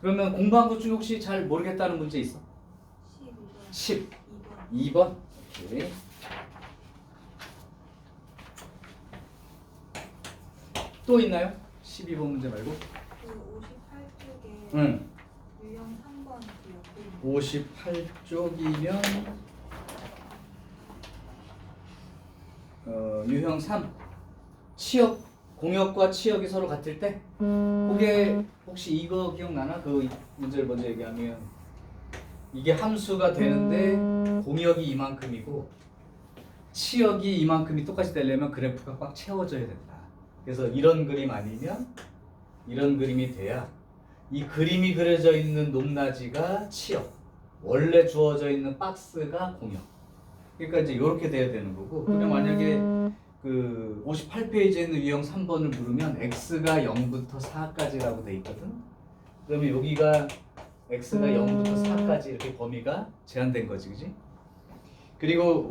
그러면 공부한 것 중에 혹시 잘 모르겠다는 문제 있어? 10. 2번. 오케이. 또 있나요? 12번 문제 말고. 그 58쪽에 응. 유형 3번 그 옆에 58쪽이면 유형 3. 치역, 공역과 치역이 서로 같을 때? 그게 혹시 이거 기억나나? 그 문제를 먼저 얘기하면 이게 함수가 되는데 공역이 이만큼이고 치역이 이만큼이 똑같이 되려면 그래프가 꽉 채워져야 된다. 그래서 이런 그림 아니면 이런 그림이 돼야 이 그림이 그려져 있는 높낮이가 치역, 원래 주어져 있는 박스가 공역. 그러니까 이제 이렇게 돼야 되는 거고, 그냥 만약에 그 58페이지에 있는 유형 3번을 물으면 x가 0부터 4까지라고 돼 있거든. 그러면 여기가 x가 0부터 4까지 이렇게 범위가 제한된 거지, 그지? 그리고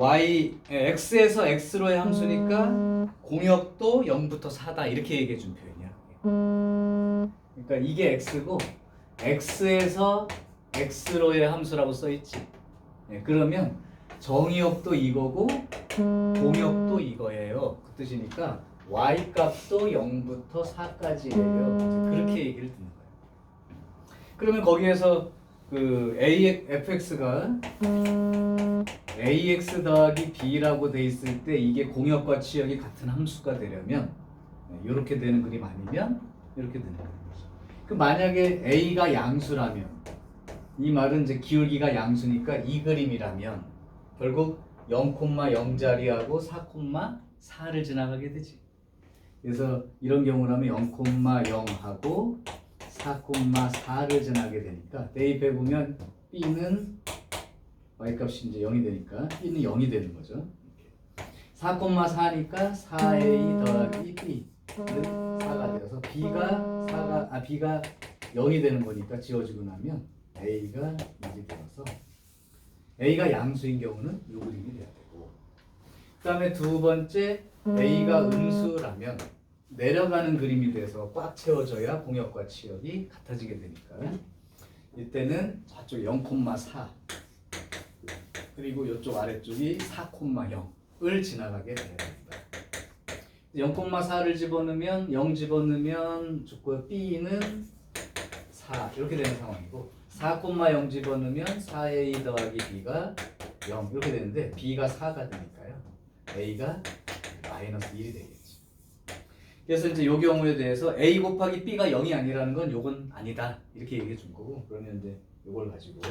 x에서 x로의 함수니까 공역도 0부터 4다 이렇게 얘기해 준 표현이야. 그러니까 이게 x고 x에서 x로의 함수라고 써 있지. 그러면 정의역도 이거고 공역도 이거예요. 그 뜻이니까 y 값도 0부터 4까지예요. 그렇게 얘기를 듣는 거예요. 그러면 거기에서 그 fx가 ax 더하기 b라고 돼 있을 때 이게 공역과 치역이 같은 함수가 되려면 이렇게 되는 그림 아니면 이렇게 되는 거죠. 그 만약에 a가 양수라면 이 말은 이제 기울기가 양수니까 이 그림이라면 결국 0,0자리하고 4,4를 지나가게 되지. 그래서 이런 경우라면 0,0하고 4,4를 지나게 되니까 대입해 보면 b는 y값이 이제 0이 되니까 b는 0이 되는 거죠. 4,4니까 4a 더하기 b는 4가 되어서 b가 0이 되는 거니까 지워지고 나면 a가 2이 되어서 a가 양수인 경우는 이 그림이 돼야 되고, 그 다음에 두 번째 a가 음수라면 내려가는 그림이 돼서 꽉 채워져야 공역과 치역이 같아지게 되니까 이때는 저쪽 0,4 그리고 이쪽 아래쪽이 4,0을 지나가게 돼야 됩니다. 0,4를 집어넣으면 0 집어넣으면 조건 b는 4 이렇게 되는 상황이고 4,0 집어넣으면 4a 더하기 b가 0 이렇게 되는데 b가 4가 되니까요. a가 마이너스 1이 되겠지. 그래서 이제 이 경우에 대해서 a 곱하기 b가 0이 아니라는 건 요건 아니다 이렇게 얘기해 준 거고, 그러면 이제 요걸 가지고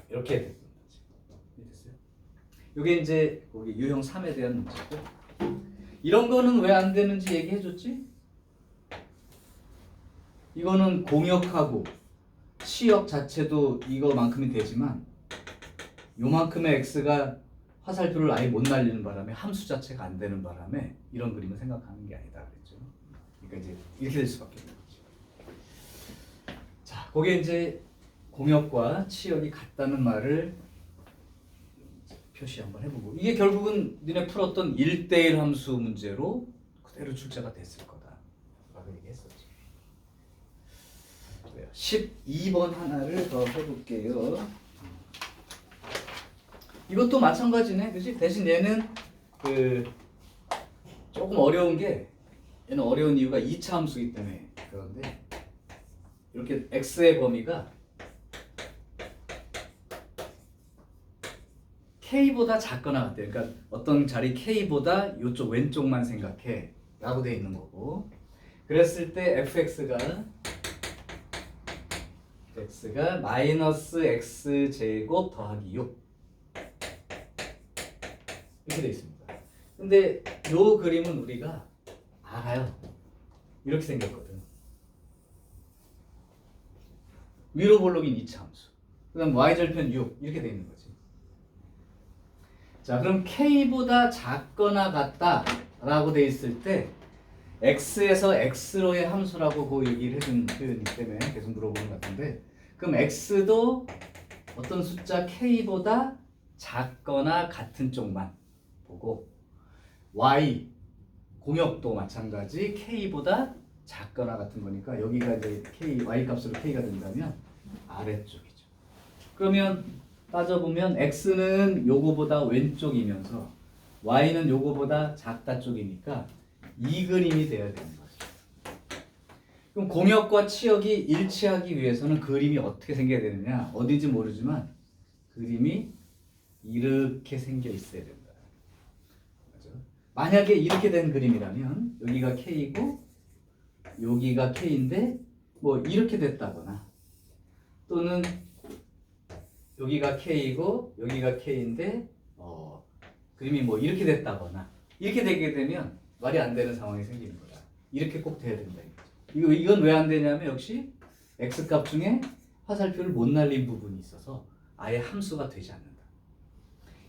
이렇게 됐던 거지. 됐어요? 요게 이제 거기 유형 3에 대한 문제고, 이런 거는 왜 안 되는지 얘기해 줬지? 이거는 공역하고 치역 자체도 이거만큼이 되지만 요만큼의 x가 화살표를 아예 못 날리는 바람에 함수 자체가 안 되는 바람에 이런 그림을 생각하는 게 아니다 그랬죠. 그러니까 이제 이렇게 될 수밖에 없는 거죠. 자, 그게 이제 공역과 치역이 같다는 말을 표시 한번 해보고, 이게 결국은 니네 풀었던 1대1 함수 문제로 그대로 출제가 됐을 거다 라고 얘기했었죠. 12번 하나를 더 해볼게요. 이것도 마찬가지네, 그지? 대신 얘는 그 조금 어려운 게, 얘는 어려운 이유가 2차 함수이기 때문에 그런데 이렇게 x의 범위가 k보다 작거나 같대요. 그러니까 어떤 자리 k보다 이쪽 왼쪽만 생각해 라고 돼 있는 거고, 그랬을 때 fx가 마이너스 x제곱 더하기 6 이렇게 돼 있습니다. 근데 요 그림은 우리가 알아요. 이렇게 생겼거든. 위로 볼록인 2차 함수, 그 다음 y절편 6 이렇게 돼 있는 거지. 자, 그럼 k보다 작거나 같다 라고 돼 있을 때 x에서 x로의 함수라고 그 얘기를 해준 표현이기 때문에 계속 물어보는 것 같은데, 그럼 x도 어떤 숫자 k보다 작거나 같은 쪽만 보고 y 공역도 마찬가지 k보다 작거나 같은 거니까 여기가 이제 k y 값으로 k가 된다면 아래쪽이죠. 그러면 따져보면 x는 요거보다 왼쪽이면서 y는 요거보다 작다 쪽이니까 이 그림이 돼야 되는 거죠. 그럼 공역과 치역이 일치하기 위해서는 그림이 어떻게 생겨야 되느냐? 어딘지 모르지만 그림이 이렇게 생겨 있어야 된다. 맞죠? 만약에 이렇게 된 그림이라면 여기가 K이고 여기가 K인데 뭐 이렇게 됐다거나 또는 여기가 K이고 여기가 K인데 그림이 뭐 이렇게 됐다거나 이렇게 되게 되면 말이 안 되는 상황이 생기는 거야. 이렇게 꼭 돼야 된다. 이건 왜 안 되냐면 역시 x값 중에 화살표를 못 날린 부분이 있어서 아예 함수가 되지 않는다.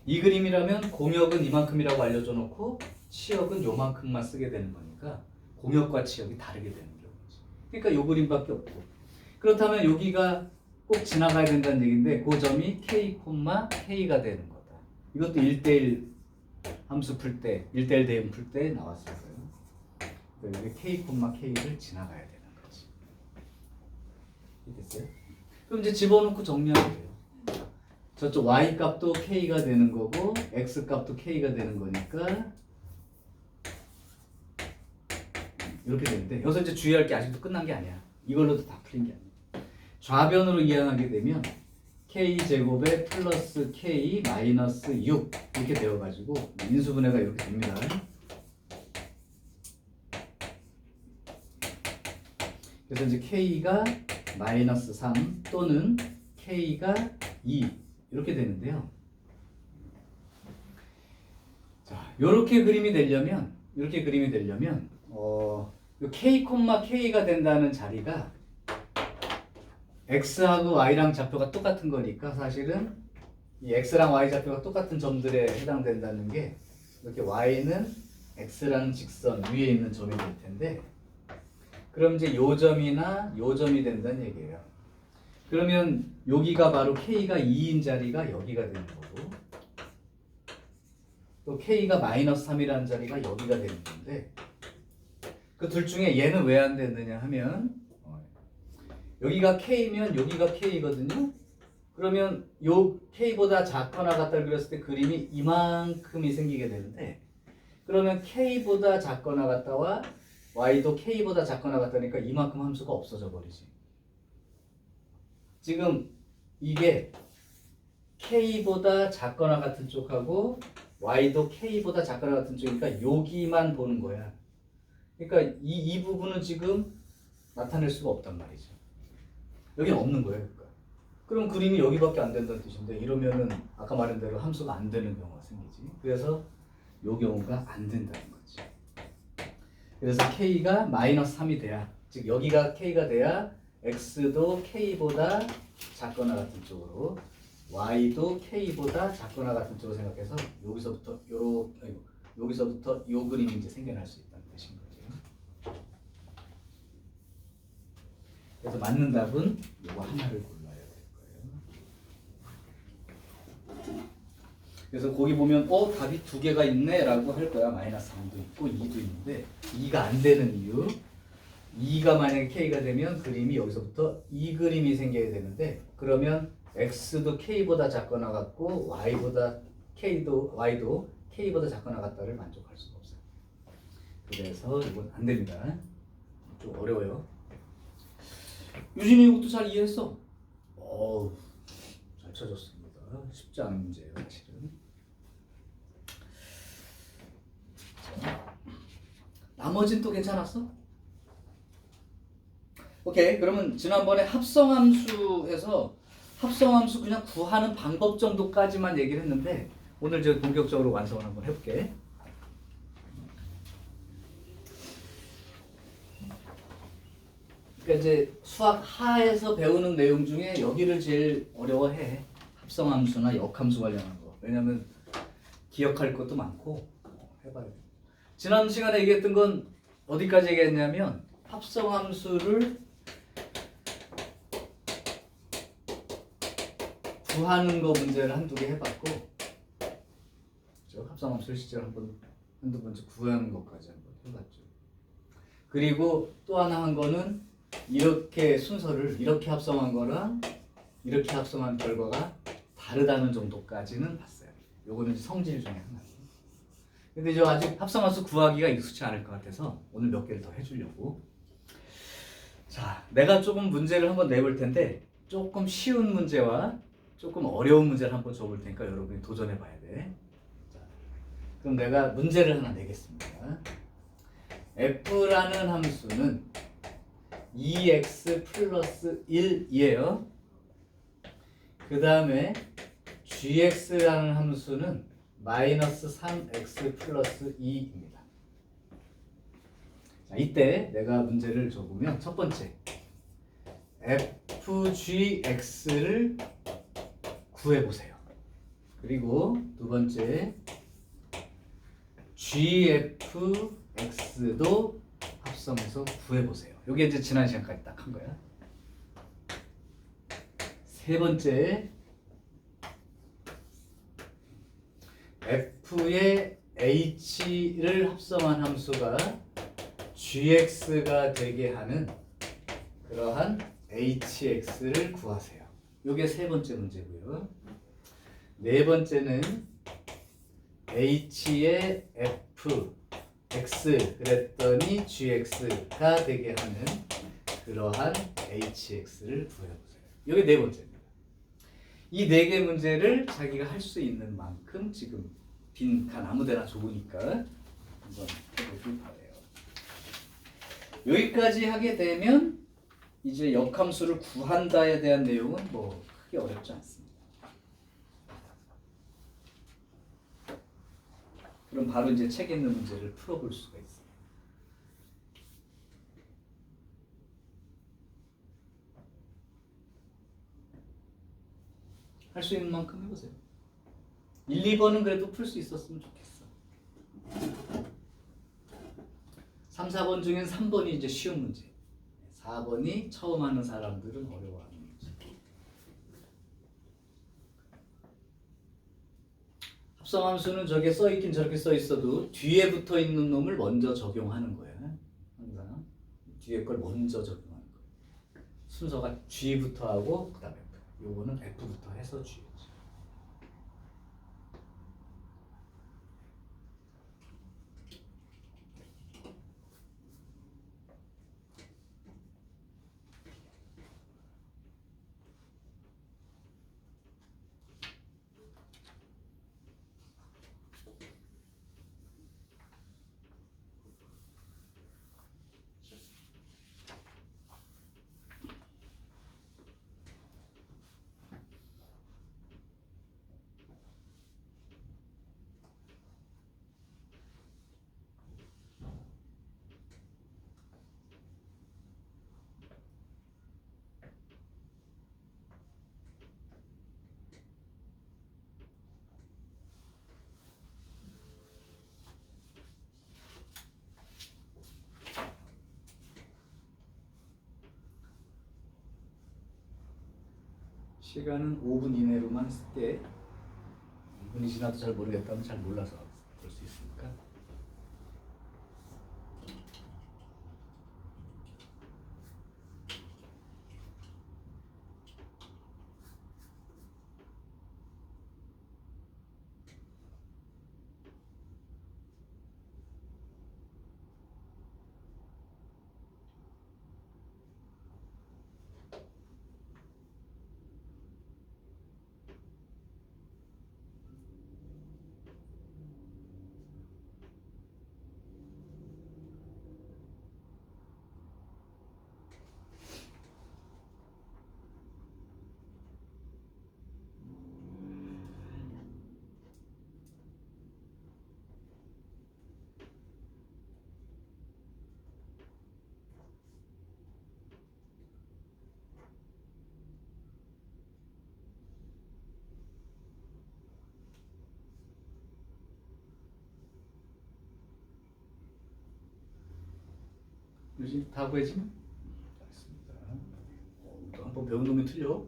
이 그림이라면 공역은 이만큼이라고 알려줘 놓고 치역은 요만큼만 쓰게 되는 거니까 공역과 치역이 다르게 되는 경우지. 그러니까 요 그림밖에 없고 그렇다면 여기가 꼭 지나가야 된다는 얘기인데 그 점이 k, k가 되는 거다. 이것도 1대1 함수 풀 때, 1대1 대응 풀 때 나왔을 거예요. 여기 k, k를 지나가야 되는 거지. 됐어요? 그럼 이제 집어넣고 정리하면 돼요. 저쪽 y 값도 k가 되는 거고 x 값도 k가 되는 거니까 이렇게 되는데 여기서 이제 주의할 게 아직도 끝난 게 아니야. 이걸로도 다 풀린 게 아니야. 좌변으로 이항하게 되면 k제곱에 플러스 k 마이너스 6 이렇게 되어가지고 인수분해가 이렇게 됩니다. 그래서 이제 k가 마이너스 3 또는 k가 2 이렇게 되는데요. 자, 이렇게 그림이 되려면 k, k가 된다는 자리가 x하고 y랑 좌표가 똑같은 거니까 사실은 이 x랑 y 좌표가 똑같은 점들에 해당된다는 게 이렇게 y는 x라는 직선 위에 있는 점이 될 텐데 그럼 이제 요 점이나 요 점이 된다는 얘기예요. 그러면 여기가 바로 k가 2인 자리가 여기가 되는 거고 또 k가 마이너스 3이라는 자리가 여기가 되는 건데 그 둘 중에 얘는 왜 안 됐느냐 하면 여기가 k면 여기가 k거든요. 그러면 요 k보다 작거나 같다를 그렸을 때 그림이 이만큼이 생기게 되는데 그러면 k보다 작거나 같다와 y도 k보다 작거나 같다니까 이만큼 함수가 없어져 버리지. 지금 이게 k보다 작거나 같은 쪽하고 y도 k보다 작거나 같은 쪽이니까 여기만 보는 거야. 그러니까 이 부분은 지금 나타낼 수가 없단 말이죠. 여기는 없는 거예요. 그러니까. 그럼 그림이 여기밖에 안 된다는 뜻인데 이러면은 아까 말한 대로 함수가 안 되는 경우가 생기지. 그래서 요 경우가 안 된다는 거지. 그래서 k가 마이너스 3이 돼야 즉 여기가 k가 돼야 x도 k보다 작거나 같은 쪽으로 y도 k보다 작거나 같은 쪽으로 생각해서 여기서부터 여기서부터 요 그림이 이제 생겨날 수 있다는 뜻인 거죠. 그래서 맞는 답은 이거 하나를 골라야 될 거예요. 그래서 거기 보면 답이 두 개가 있네 라고 할 거야. 마이너스 3도 있고 2도 있는데 2가 안 되는 이유 2가 만약에 k가 되면 그림이 여기서부터 이 그림이 생겨야 되는데 그러면 x도 k보다 작거나 같고 y도 k보다 작거나 같다를 만족할 수가 없어요. 그래서 이건 안 됩니다. 좀 어려워요. 유진이 이것도 잘 이해했어. 잘 찾았습니다. 쉽지 않은 문제예요, 사실은. 나머진 또 괜찮았어? 오케이. 그러면 지난번에 합성함수에서 합성함수 그냥 구하는 방법 정도까지만 얘기를 했는데 오늘 제가 본격적으로 완성을 한번 해볼게. 그러니까 이제 수학 하에서 배우는 내용 중에 여기를 제일 어려워해. 합성함수나 역함수 관련한 거. 왜냐면 기억할 것도 많고 해봐야 돼. 지난 시간에 얘기했던 건 어디까지 얘기했냐면 합성함수를 구하는 거 문제를 한두 개 해봤고 합성함수를 실제로 한두 번 구하는 것까지 한번 해봤죠. 그리고 또 하나 한 거는 이렇게 순서를 이렇게 합성한 거랑 이렇게 합성한 결과가 다르다는 정도까지는 봤어요. 요거는 성질 중에 하나. 근데 이제 아직 합성함수 구하기가 익숙치 않을 것 같아서 오늘 몇 개를 더 해주려고. 자, 내가 조금 문제를 한번 내볼 텐데 조금 쉬운 문제와 조금 어려운 문제를 한번 줘볼 테니까 여러분이 도전해 봐야 돼. 자, 그럼 내가 문제를 하나 내겠습니다. f라는 함수는 2x 플러스 1이에요. 그 다음에 gx라는 함수는 마이너스 3x 플러스 2입니다. 자, 이때 내가 문제를 줘보면 첫 번째 fgx를 구해보세요. 그리고 두 번째 gfx도 합성해서 구해보세요. 이게 이제 지난 시간까지 딱 한 거야. 세 번째 f의 h를 합성한 함수가 gx가 되게 하는 그러한 hx를 구하세요. 이게 세 번째 문제고요. 네 번째는 h의 f x 그랬더니 gx가 되게 하는 그러한 hx를 구해보세요. 이게 네 번째입니다. 이 네 개 문제를 자기가 할 수 있는 만큼 지금 빈 칸 아무데나 좋으니까 한번 해보길 바래요. 여기까지 하게 되면 이제 역함수를 구한다에 대한 내용은 뭐 크게 어렵지 않습니다. 그럼 바로 이제 책에 있는 문제를 풀어볼 수가 있어요. 할 수 있는 만큼 해보세요. 1, 2번은 그래도 풀 수 있었으면 좋겠어. 3, 4번 중엔 3번이 이제 쉬운 문제. 4번이 처음 하는 사람들은 어려워하는 문제. 합성함수는 저게 써있긴 저렇게 써있어도 뒤에 붙어있는 놈을 먼저 적용하는 거야. 항상 뒤에 걸 먼저 적용하는 거야. 순서가 G부터 하고 그 다음에 F. 요거는 F부터 해서 G였지. 시간은 5분 이내로만 쓸게. 2분이 지나도 잘 모르겠다면 잘 몰라서 그럴 수 있으니까. 요즘 다 구해지면? 알겠습니다. 또 한번 배운 놈이 틀려.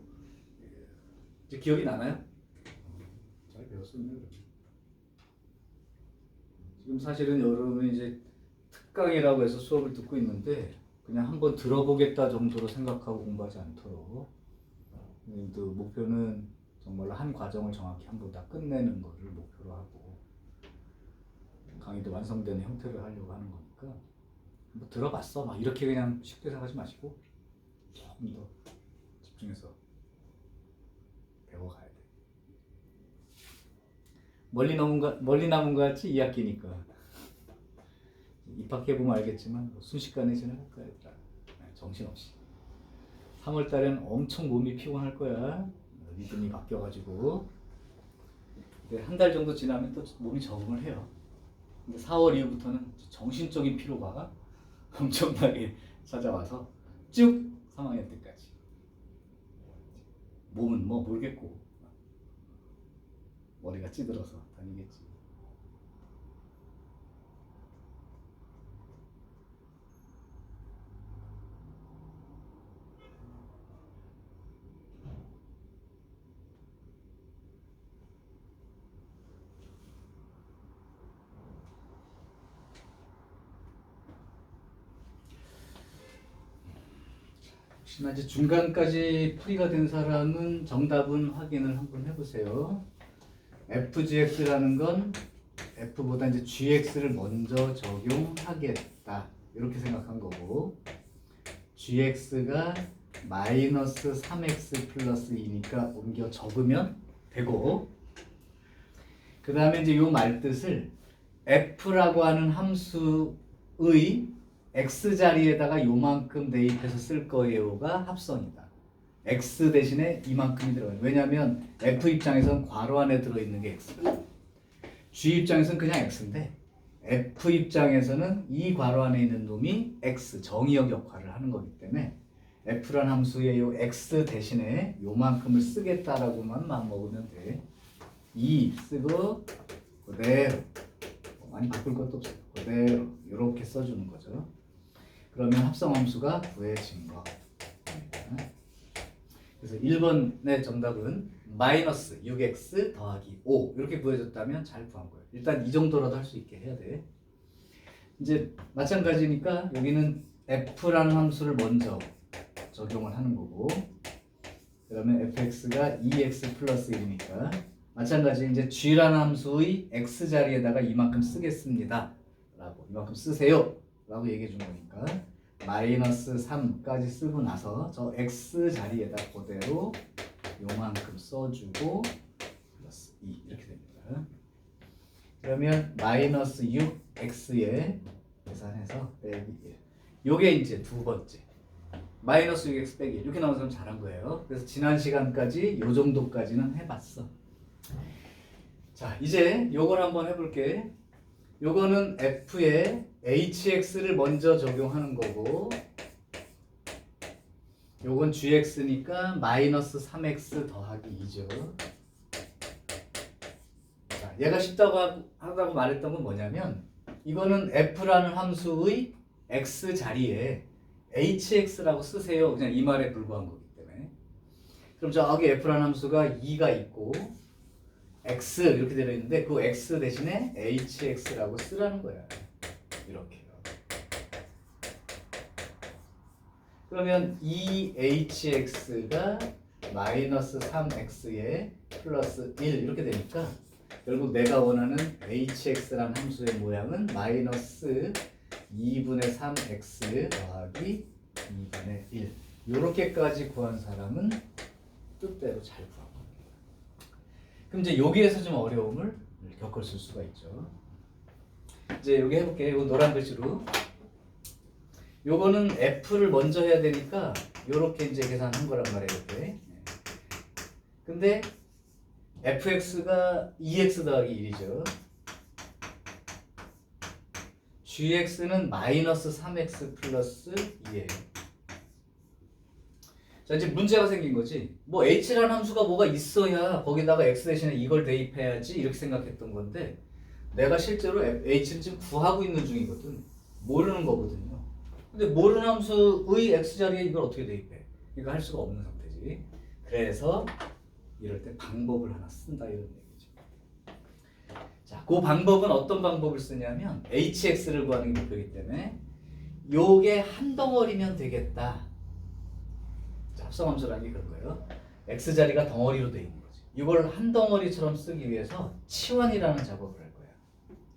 이제 기억이 나나요? 잘 배웠었네요. 지금 사실은 여러분이 이제 특강이라고 해서 수업을 듣고 있는데 그냥 한번 들어보겠다 정도로 생각하고 공부하지 않도록 또 목표는 정말로 한 과정을 정확히 한번 다 끝내는 것을 목표로 하고 강의도 완성되는 형태를 하려고 하는 거니까 뭐 들어봤어 막 이렇게 그냥 쉽게 생각하지 마시고 조금 더 집중해서 배워가야 돼. 멀리 남은 것 같지? 2학기니까 입학해보면 알겠지만 순식간에 지나갈 거야. 정신없이 3월달엔 엄청 몸이 피곤할 거야. 리듬이 바뀌어가지고 근데 한 달 정도 지나면 또 몸이 적응을 해요. 근데 4월 이후부터는 정신적인 피로가 엄청나게 찾아와서 쭉 3학년 때까지 몸은 뭐 모르겠고 머리가 찌들어서 다니겠지. 혹시나 이제 중간까지 풀이가 된 사람은 정답은 확인을 한번 해보세요. FGX라는 건 F보다 이제 GX를 먼저 적용하겠다 이렇게 생각한 거고 GX가 마이너스 3X 플러스 2니까 옮겨 적으면 되고 그 다음에 이제 요 말뜻을 F라고 하는 함수의 X 자리에다가 요만큼 대입해서 쓸 거예요가 합성이다. X 대신에 이만큼이 들어가요. 왜냐하면 F 입장에서는 괄호 안에 들어있는 게 X다. G 입장에서는 그냥 X인데 F 입장에서는 이 괄호 안에 있는 놈이 X, 정의역 역할을 하는 거기 때문에 F란 함수의 요 X 대신에 요만큼을 쓰겠다라고만 마음먹으면 돼. 2 쓰고 그대로 많이 바꿀 것도 없어요. 그대로 이렇게 써주는 거죠. 그러면 합성함수가 구해진 거. 그래서 1번의 정답은 마이너스 6x 더하기 5 이렇게 구해졌다면 잘 구한 거예요. 일단 이 정도라도 할 수 있게 해야 돼. 이제 마찬가지니까 여기는 f라는 함수를 먼저 적용을 하는 거고 그러면 fx가 2x 플러스 1이니까 마찬가지 이제 g라는 함수의 x 자리에다가 이만큼 쓰겠습니다 라고 이만큼 쓰세요 라고 얘기해 준 거니까 마이너스 3까지 쓰고 나서 저 x 자리에다 그대로 요만큼 써주고 플러스 2 이렇게 됩니다. 그러면 마이너스 6x에 계산해서 빼기 1 요게 이제 두 번째 마이너스 6x 빼기 1 이렇게 나온 사람 잘한 거예요. 그래서 지난 시간까지 요 정도까지는 해봤어. 자 이제 요걸 한번 해볼게. 요거는 f에 hx를 먼저 적용하는 거고 요건 gx니까 마이너스 3x 더하기 2죠. 자, 얘가 쉽다고 하다고 말했던 건 뭐냐면 이거는 f라는 함수의 x 자리에 hx라고 쓰세요. 그냥 이 말에 불과한 거기 때문에. 그럼 저기 f라는 함수가 2가 있고 x 이렇게 되어 있는데 그 x 대신에 hx라고 쓰라는 거야. 이렇게요. 그러면 2hx가 마이너스 3x에 플러스 1 이렇게 되니까 결국 내가 원하는 hx라는 함수의 모양은 마이너스 2분의 3x 더하기 2분의 1 이렇게까지 구한 사람은 뜻대로 잘 구한 겁니다. 그럼 이제 여기에서 좀 어려움을 겪었을 수가 있죠. 이제 여기 해볼게요. 이거 노란 글씨로. 요거는 f를 먼저 해야 되니까 요렇게 이제 계산한 거란 말이에요. 이렇게. 근데 fx가 2x 더하기 1이죠. gx는 마이너스 3x 플러스 2예요. 자 이제 문제가 생긴 거지. 뭐 h라는 함수가 뭐가 있어야 거기다가 x 대신에 이걸 대입해야지 이렇게 생각했던 건데 내가 실제로 h를 지금 구하고 있는 중이거든. 모르는 거거든요. 근데 모르는 함수의 x 자리에 이걸 어떻게 대입해? 이거 할 수가 없는 상태지. 그래서 이럴 때 방법을 하나 쓴다 이런 얘기죠. 자, 그 방법은 어떤 방법을 쓰냐면 hx를 구하는 게 목표이기 때문에 요게 한 덩어리면 되겠다. 자, 합성함수라는 게 그런 거예요. x자리가 덩어리로 돼 있는 거지. 이걸 한 덩어리처럼 쓰기 위해서 치환이라는 작업을 할 거야.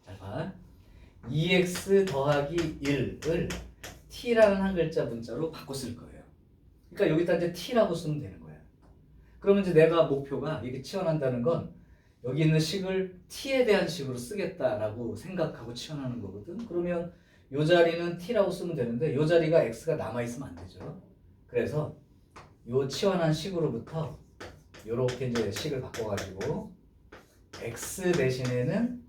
잘 봐. 2x 더하기 1을 t라는 한 글자 문자로 바꿔 쓸 거예요. 그러니까 여기다 이제 t라고 쓰면 되는 거야. 그러면 이제 내가 목표가 이렇게 치환한다는 건 여기 있는 식을 t에 대한 식으로 쓰겠다라고 생각하고 치환하는 거거든. 그러면 이 자리는 t라고 쓰면 되는데 이 자리가 x가 남아있으면 안 되죠. 그래서 이 치환한 식으로부터 이렇게 이제 식을 바꿔가지고 x 대신에는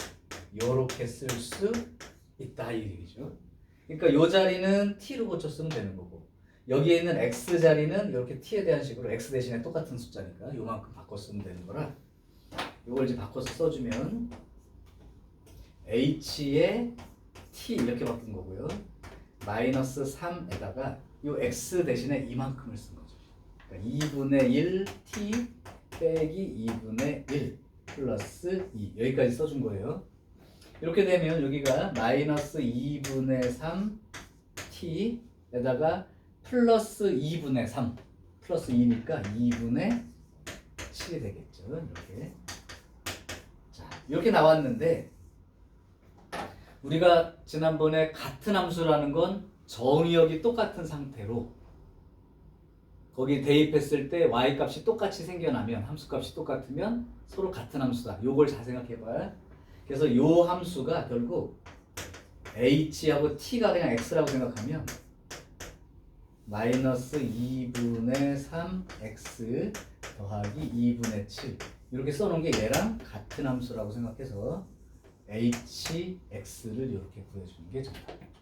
이렇게 쓸 수 있다 이 얘기죠. 그러니까 이 자리는 t로 고쳐 쓰면 되는 거고 여기에 있는 x 자리는 이렇게 t에 대한 식으로 x 대신에 똑같은 숫자니까 요만큼 바꿔 쓰면 되는 거라 이걸 이제 바꿔서 써주면 h에 t 이렇게 바꾼 거고요. 마이너스 3에다가 요 x 대신에 이만큼을 쓴 거죠. 그러니까 2분의 1 t 빼기 2분의 1 플러스 2 여기까지 써준 거예요. 이렇게 되면 여기가 마이너스 2분의 3 t에다가 플러스 2분의 3 플러스 2니까 2분의 7이 되겠죠. 이렇게. 자, 이렇게 나왔는데 우리가 지난번에 같은 함수라는 건 정의역이 똑같은 상태로 거기 대입했을 때 y값이 똑같이 생겨나면 함수값이 똑같으면 서로 같은 함수다. 요걸 잘 생각해봐요. 그래서 요 함수가 결국 h하고 t가 그냥 x라고 생각하면 마이너스 2분의 3x 더하기 2분의 7 이렇게 써놓은 게 얘랑 같은 함수라고 생각해서 hx를 이렇게 구해주는 게 정답입니다.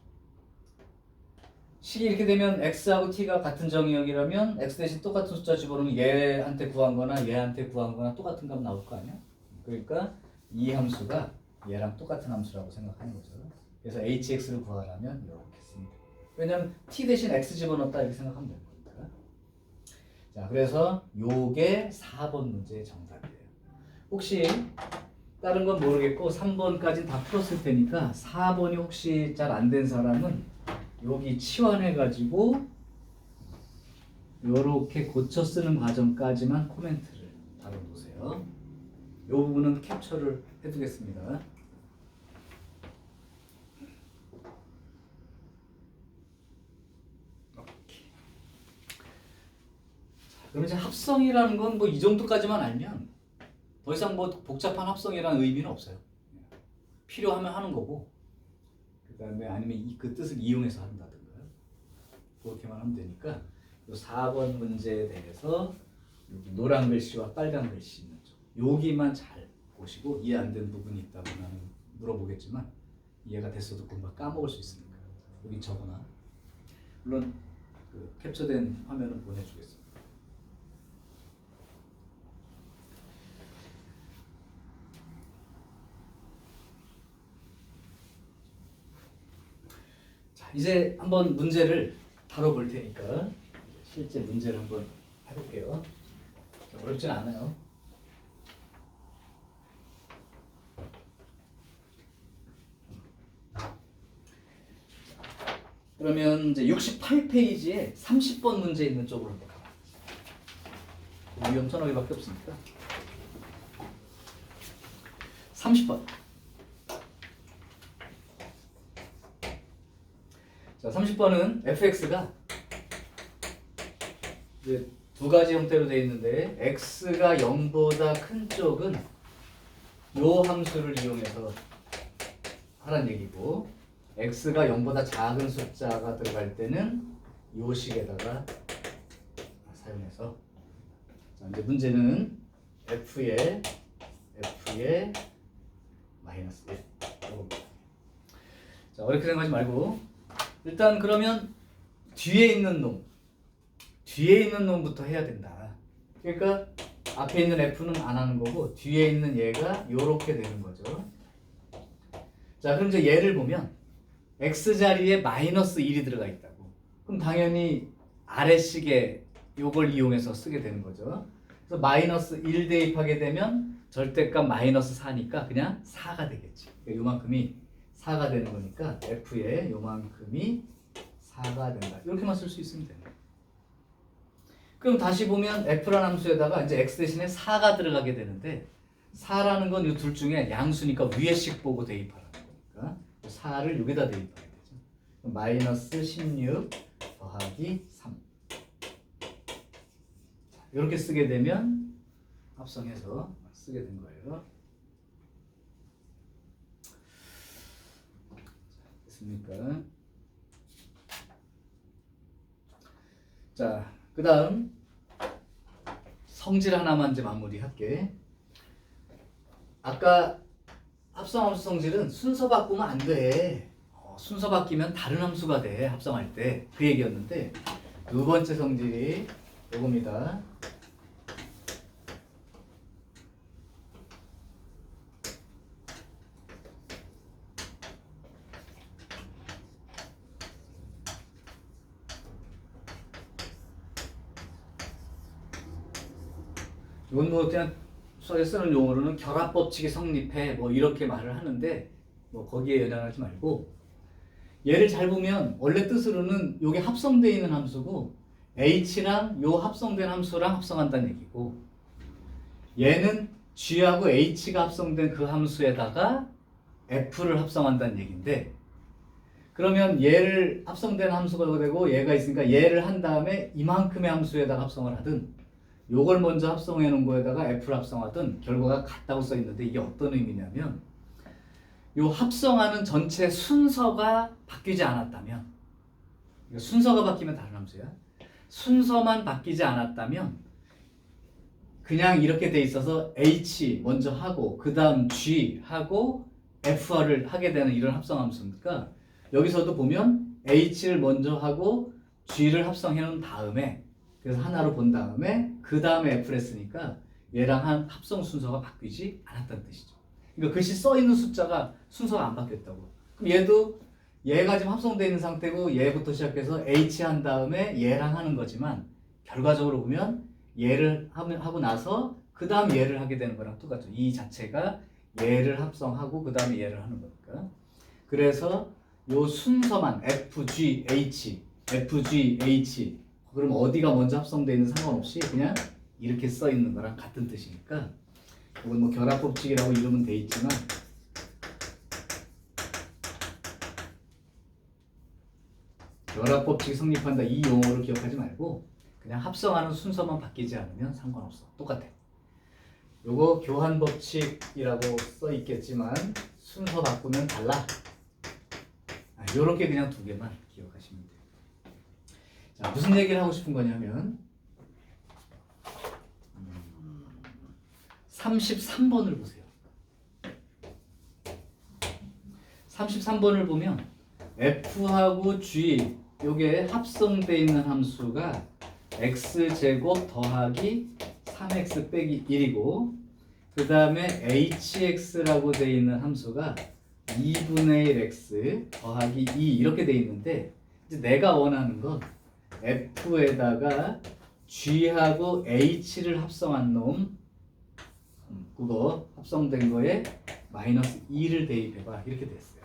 식이 이렇게 되면 x하고 t가 같은 정의역이라면 x 대신 똑같은 숫자 집어넣으면 얘한테 구한 거나 얘한테 구한 거나 똑같은 값 나올 거 아니야? 그러니까 이 함수가 얘랑 똑같은 함수라고 생각하는 거죠. 그래서 hx를 구하려면 이렇게 씁니다. 왜냐면 t 대신 x 집어넣었다 이렇게 생각하면 되는 거니까. 자, 그래서 요게 4번 문제의 정답이에요. 혹시 다른 건 모르겠고 3번까지는 다 풀었을 테니까 4번이 혹시 잘 안 된 사람은 여기 치환해가지고 요렇게 고쳐 쓰는 과정까지만 코멘트를 달아놓으세요. 이 부분은 캡처를 해두겠습니다. 그럼 이제 합성이라는 건 뭐 이 정도까지만 알면 더 이상 뭐 복잡한 합성이라는 의미는 없어요. 필요하면 하는 거고 그 다음에 아니면 그 뜻을 이용해서 한다든가 그렇게만 하면 되니까 요 4번 문제에 대해서 여기 노란 글씨와 빨간 글씨 있는 쪽 여기만 잘 보시고 이해 안 된 부분이 있다면 나는 물어보겠지만 이해가 됐어도 금방 까먹을 수 있으니까 여기 적어놔. 물론 그 캡처된 화면은 보내주겠습니다. 자, 이제 한번 문제를 다뤄볼 테니까 실제 문제를 한번 해볼게요. 어렵진 않아요. 그러면 이제 68페이지에 30번 문제 있는 쪽으로 한번 가봐. 위험 서너 개밖에 없으니까. 30번. 자, 30번은 fx가 이제 두 가지 형태로 되어 있는데 x가 0보다 큰 쪽은 요 함수를 이용해서 하란 얘기고 x가 0보다 작은 숫자가 들어갈 때는 요 식에다가 사용해서 자, 이제 문제는 f의 마이너스 1 이겁니다. 자, 어렵게 생각하지 말고 일단 그러면 뒤에 있는 놈부터 해야 된다. 그러니까 앞에 있는 f는 안 하는 거고 뒤에 있는 얘가 요렇게 되는 거죠. 자, 그럼 이제 얘를 보면 x 자리에 마이너스 1이 들어가 있다고. 그럼 당연히 아래식에 요걸 이용해서 쓰게 되는 거죠. 그래서 마이너스 1 대입하게 되면 절대값 마이너스 4니까 그냥 4가 되겠지. 그러니까 요만큼이 4가 되는 거니까 f의 요만큼이 4가 된다. 이렇게만 쓸 수 있으면 돼요. 그럼 다시 보면 f라는 함수에다가 이제 x 대신에 4가 들어가게 되는데 4라는 건 이 둘 중에 양수니까 위에씩 보고 대입하라는 거니까 4를 여기다 대입하게 되죠. 그럼 마이너스 16 더하기 3 이렇게 쓰게 되면 합성해서 쓰게 된 거예요. 됐습니까? 자, 그 다음 성질 하나만 이제 마무리할게. 아까 합성함수 성질은 순서 바꾸면 안 돼. 순서 바뀌면 다른 함수가 돼. 합성할 때. 그 얘기였는데 두 번째 성질이 이겁니다. 이건 뭐 그냥 수학에 쓰는 용어로는 결합 법칙이 성립해 뭐 이렇게 말을 하는데 뭐 거기에 연연하지 말고 얘를 잘 보면 원래 뜻으로는 요게 합성되어 있는 함수고 h랑 요 합성된 함수랑 합성한다는 얘기고 얘는 g하고 h가 합성된 그 함수에다가 f를 합성한다는 얘기인데 그러면 얘를 합성된 함수가 되고 얘가 있으니까 얘를 한 다음에 이만큼의 함수에다가 합성을 하든 요걸 먼저 합성해 놓은 거에다가 f를 합성하든 결과가 같다고 써 있는데 이게 어떤 의미냐면 요 합성하는 전체 순서가 바뀌지 않았다면 순서가 바뀌면 다른 함수야. 순서만 바뀌지 않았다면 그냥 이렇게 돼 있어서 h 먼저 하고 그 다음 g 하고 f를 하게 되는 이런 합성 함수니까 여기서도 보면 h를 먼저 하고 g를 합성해 놓은 다음에 그래서 하나로 본 다음에 그 다음에 f를 했으니까 얘랑 한 합성 순서가 바뀌지 않았다는 뜻이죠. 그러니까 글씨 써 있는 숫자가 순서가 안 바뀌었다고. 그럼 얘도 얘가 지금 합성되어 있는 상태고 얘부터 시작해서 h 한 다음에 얘랑 하는 거지만 결과적으로 보면 얘를 하고 나서 그 다음 얘를 하게 되는 거랑 똑같죠. 이 자체가 얘를 합성하고 그 다음에 얘를 하는 거니까. 그래서 요 순서만 FG, H, FG, H 그럼 어디가 먼저 합성되어 있는 상관없이 그냥 이렇게 써 있는 거랑 같은 뜻이니까 이건 뭐 결합법칙이라고 이름은 돼 있지만 결합법칙이 성립한다 이 용어를 기억하지 말고 그냥 합성하는 순서만 바뀌지 않으면 상관없어. 똑같아. 요거 교환법칙이라고 써 있겠지만 순서 바꾸면 달라. 요렇게 그냥 두 개만 기억하시면 돼요. 자, 무슨 얘기를 하고 싶은 거냐면 33번을 보세요. 33번을 보면 f하고 g 요게 합성되어 있는 함수가 x제곱 더하기 3x 빼기 1이고 그 다음에 hx라고 되어 있는 함수가 2분의 1x 더하기 2 이렇게 되어 있는데 이제 내가 원하는 건 f에다가 g하고 h를 합성한 놈 그거 합성된 거에 마이너스 2를 대입해봐 이렇게 됐어요.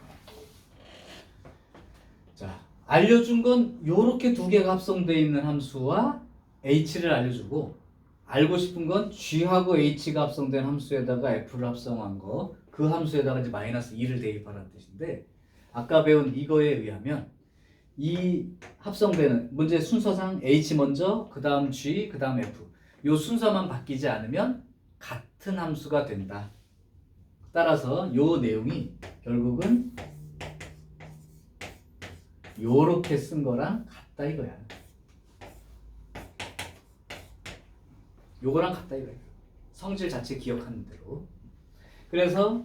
자, 알려준 건 요렇게 두 개가 합성되어 있는 함수와 h를 알려주고 알고 싶은 건 g하고 h가 합성된 함수에다가 f를 합성한 거 그 함수에다가 이제 마이너스 2를 대입하라는 뜻인데 아까 배운 이거에 의하면 이 합성되는 문제 순서상 h 먼저 그 다음 g 그 다음 f 요 순서만 바뀌지 않으면 같은 함수가 된다. 따라서 요 내용이 결국은 요렇게 쓴 거랑 같다 이거야. 요거랑 같다 이거야. 성질 자체 기억하는 대로. 그래서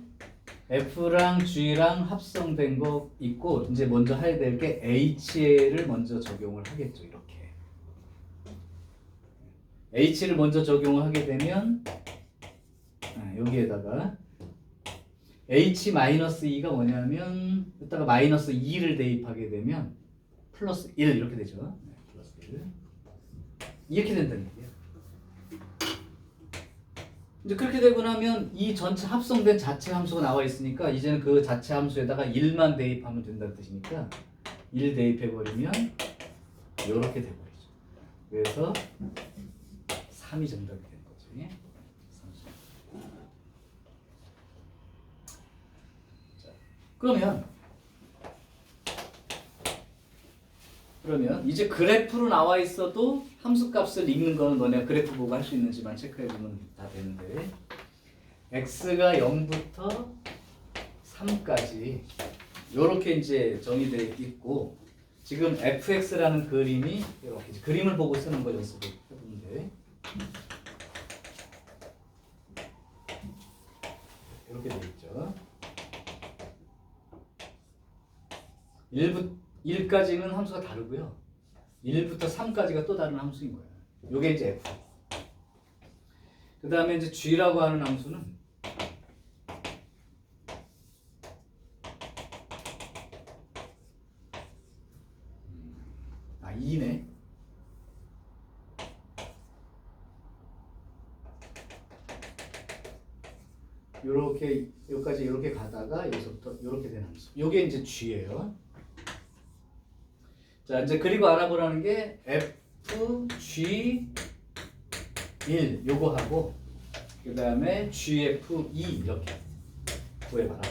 F랑 G랑 합성된 거 있고 이제 먼저 해야 될 게 HA를 먼저 적용을 하겠죠. 이렇게 H를 먼저 적용을 하게 되면 여기에다가 H-2가 뭐냐면 이따가 마이너스 2를 대입하게 되면 플러스 1 이렇게 되죠. 플러스 1 이렇게 된다는 얘기예요. 이제 그렇게 되고 나면 이 전체 합성된 자체 함수가 나와 있으니까 이제는 그 자체 함수에다가 1만 대입하면 된다는 뜻이니까 1 대입해버리면 이렇게 돼버리죠. 그래서 3이 정답이 되는 거지. 30. 자, 그러면 이제 그래프로 나와 있어도 함수 값을 읽는 거는 너네가 그래프 보고 할 수 있는지만 체크해 보면 다 되는데 x가 0부터 3까지 이렇게 이제 정의되어 있고 지금 fx라는 그림이 이렇게 이제 그림을 보고 쓰는 거 연습을 해보면 돼. 이렇게 되어 있죠. 1까지는 함수가 다르고요. 1부터 3까지가 또 다른 함수인 거예요. 요게 이제 f. 그 다음에 이제 g라고 하는 함수는 2네. 요렇게 여기까지 이렇게 가다가 여기서부터 이렇게 된 함수. 요게 이제 g예요. 자, 이제 그리고 알아보라는 게 f g 1 요거 하고 그 다음에 gf 2 이렇게 구해봐라.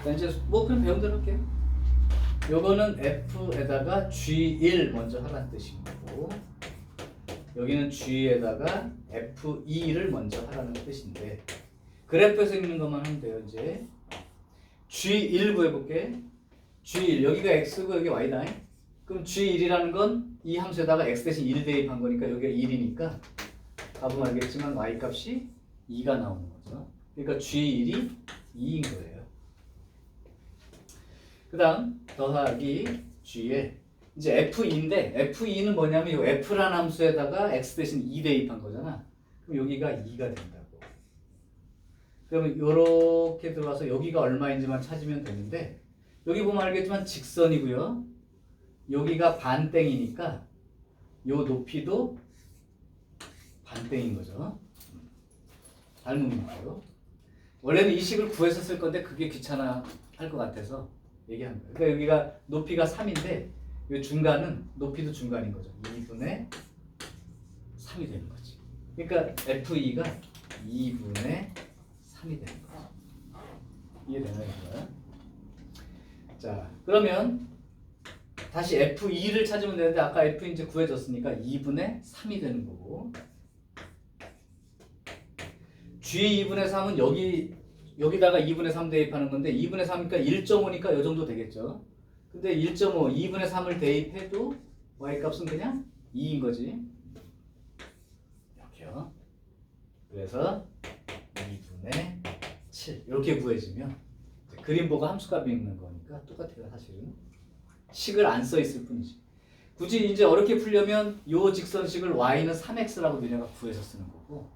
자, 이제 뭐 그냥 배운 대로 할게요. 요거는 f에다가 g1 먼저 하라는 뜻인 거고 여기는 g에다가 f2를 먼저 하라는 뜻인데 그래프에서 읽는 것만 하면 돼요. 이제 g1 구해볼게. g1 여기가 x고 여기 y다. 그럼 g1이라는 건 이 함수에다가 x 대신 1 대입한 거니까 여기가 1이니까 답은 알겠지만 y 값이 2가 나오는 거죠. 그러니까 g1이 2인 거예요. 그 다음 더하기 g에 이제 f2인데 f2는 뭐냐면 이 f라는 함수에다가 x 대신 2 대입한 거잖아. 그럼 여기가 2가 된다고. 그러면 이렇게 들어와서 여기가 얼마인지만 찾으면 되는데 여기 보면 알겠지만 직선이고요. 여기가 반땡이니까 요 높이도 반땡인 거죠. 닮은 거예요. 원래는 이 식을 구해서 쓸 건데 그게 귀찮아 할 것 같아서 얘기한 거예요. 그러니까 여기가 높이가 3인데 이 중간은 높이도 중간인 거죠. 2분의 3이 되는 거지. 그러니까 F2가 2분의 3이 되는 거죠. 이해되나요? 이거야? 자, 그러면 다시 F2를 찾으면 되는데 아까 F 이제 구해졌으니까 2분의 3이 되는 거고 G 2분의 3은 여기다가 2분의 3 대입하는 건데 2분의 3이니까 1.5니까 이 정도 되겠죠. 근데 1.5, 2분의 3을 대입해도 y값은 그냥 2인 거지. 이렇게요. 그래서 2분의 7 이렇게 구해지면 그림 보고 함수값이 있는 거니까 똑같아요. 사실은 식을 안 써 있을 뿐이지. 굳이 이제 어렵게 풀려면 요 직선식을 y는 3x라고 너네가 구해서 쓰는 거고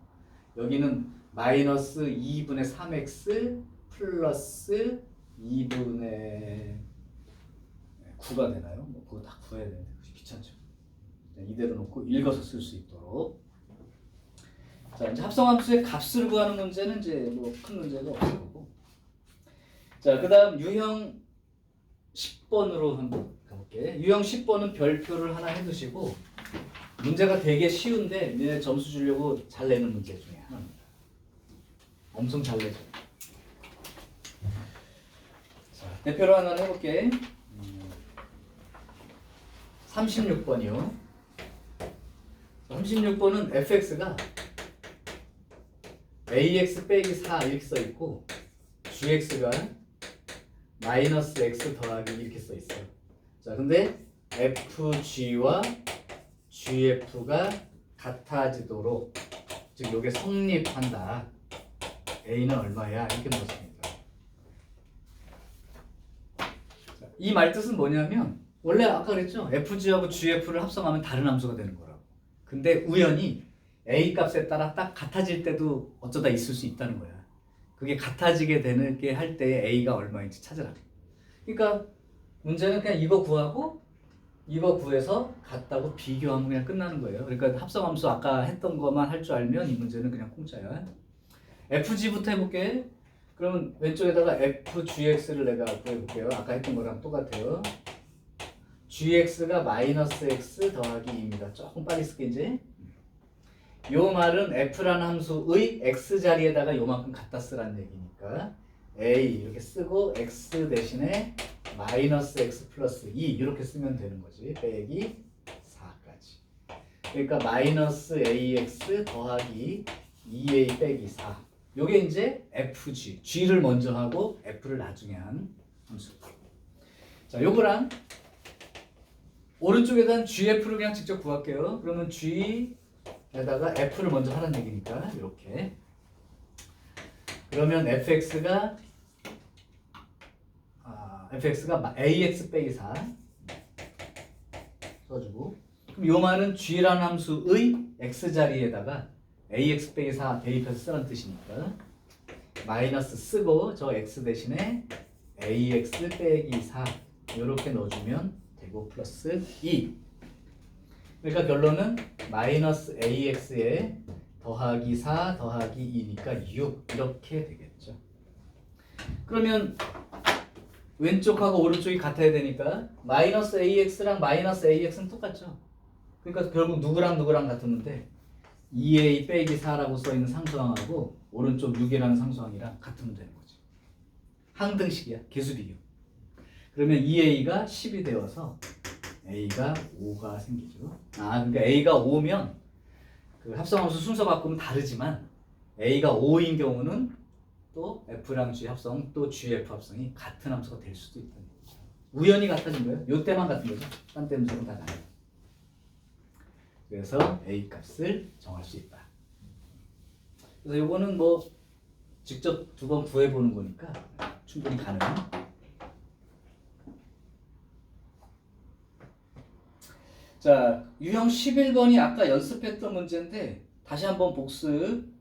여기는 마이너스 2분의 3x 플러스 2분의 9가 되나요? 뭐 그거 다 구해야 되는데 귀찮죠. 이대로 놓고 읽어서 쓸 수 있도록. 자, 이제 합성함수의 값을 구하는 문제는 이제 뭐 큰 문제가 없을 거고. 자, 그다음 유형 10번으로 한번 가볼게. 유형 10번은 별표를 하나 해두시고 문제가 되게 쉬운데 얘네 점수 주려고 잘 내는 문제 중에 하나입니다. 엄청 잘 내죠. 자, 대표로 하나 해볼게. 36번이요. 36번은 fx가 ax 빼기 4 이렇게 써 있고 gx가 마이너스 x 더하기 이렇게 써 있어요. 자, 근데 fg와 gf가 같아지도록 즉 이게 성립한다. a는 얼마야? 이렇게 넣었습니다. 이 말뜻은 뭐냐면 원래 아까 그랬죠? fg하고 gf를 합성하면 다른 함수가 되는 거라고. 근데 우연히 a 값에 따라 딱 같아질 때도 어쩌다 있을 수 있다는 거야. 그게 같아지게 되는 게 할 때 a가 얼마인지 찾으라. 그러니까 문제는 그냥 이거 구하고 이거 구해서 같다고 비교하면 그냥 끝나는 거예요. 그러니까 합성함수 아까 했던 것만 할 줄 알면 이 문제는 그냥 공짜야. FG부터 해볼게. 그러면 왼쪽에다가 FGX를 내가 구해볼게요. 아까 했던 거랑 똑같아요. GX가 마이너스 X 더하기 2입니다. 조금 빨리 쓸게 이제. 요 말은 F라는 함수의 X 자리에다가 요만큼 갖다 쓰라는 얘기니까 A 이렇게 쓰고 X 대신에 마이너스 X 플러스 2 이렇게 쓰면 되는 거지. 빼기 4까지. 그러니까 마이너스 AX 더하기 2A 빼기 4. 요게 이제 FG. G를 먼저 하고 F를 나중에 한 함수. 자, 요거랑 오른쪽에다는 GF를 그냥 직접 구할게요. 그러면 G에다가 F를 먼저 하라는 얘기니까 이렇게. 그러면 FX가 AX 빼기 4 써주고, 그럼 요 말은 G라는 함수의 X 자리에다가 AX 빼기 4 대입해서 쓰라는 뜻이니까 마이너스 쓰고 저 X 대신에 AX 빼기 4 이렇게 넣어주면 되고 플러스 2. 그러니까 결론은 마이너스 AX에 더하기 4 더하기 2니까 6 이렇게 되겠죠. 그러면 왼쪽하고 오른쪽이 같아야 되니까 마이너스 AX랑 마이너스 AX는 똑같죠. 그러니까 결국 누구랑 누구랑 같았는데 2A 빼기 4라고 써있는 상수항하고 오른쪽 6이라는 상수항이랑 같으면 되는 거지. 항등식이야. 개수비교. 그러면 2A가 10이 되어서 A가 5가 생기죠. 그러니까 A가 5면 그 합성함수 순서 바꾸면 다르지만 A가 5인 경우는 또 F랑 G 합성 또 GF 합성이 같은 함수가 될 수도 있다는 거죠. 우연히 같아진 거예요. 요 때만 같은 거죠. 딴 때 문제는 다 나요. 그래서 A 값을 정할 수 있다. 그래서 요거는 뭐 직접 두 번 구해보는 거니까 충분히 가능. 자, 유형 11번이 아까 연습했던 문제인데 다시 한번 복습.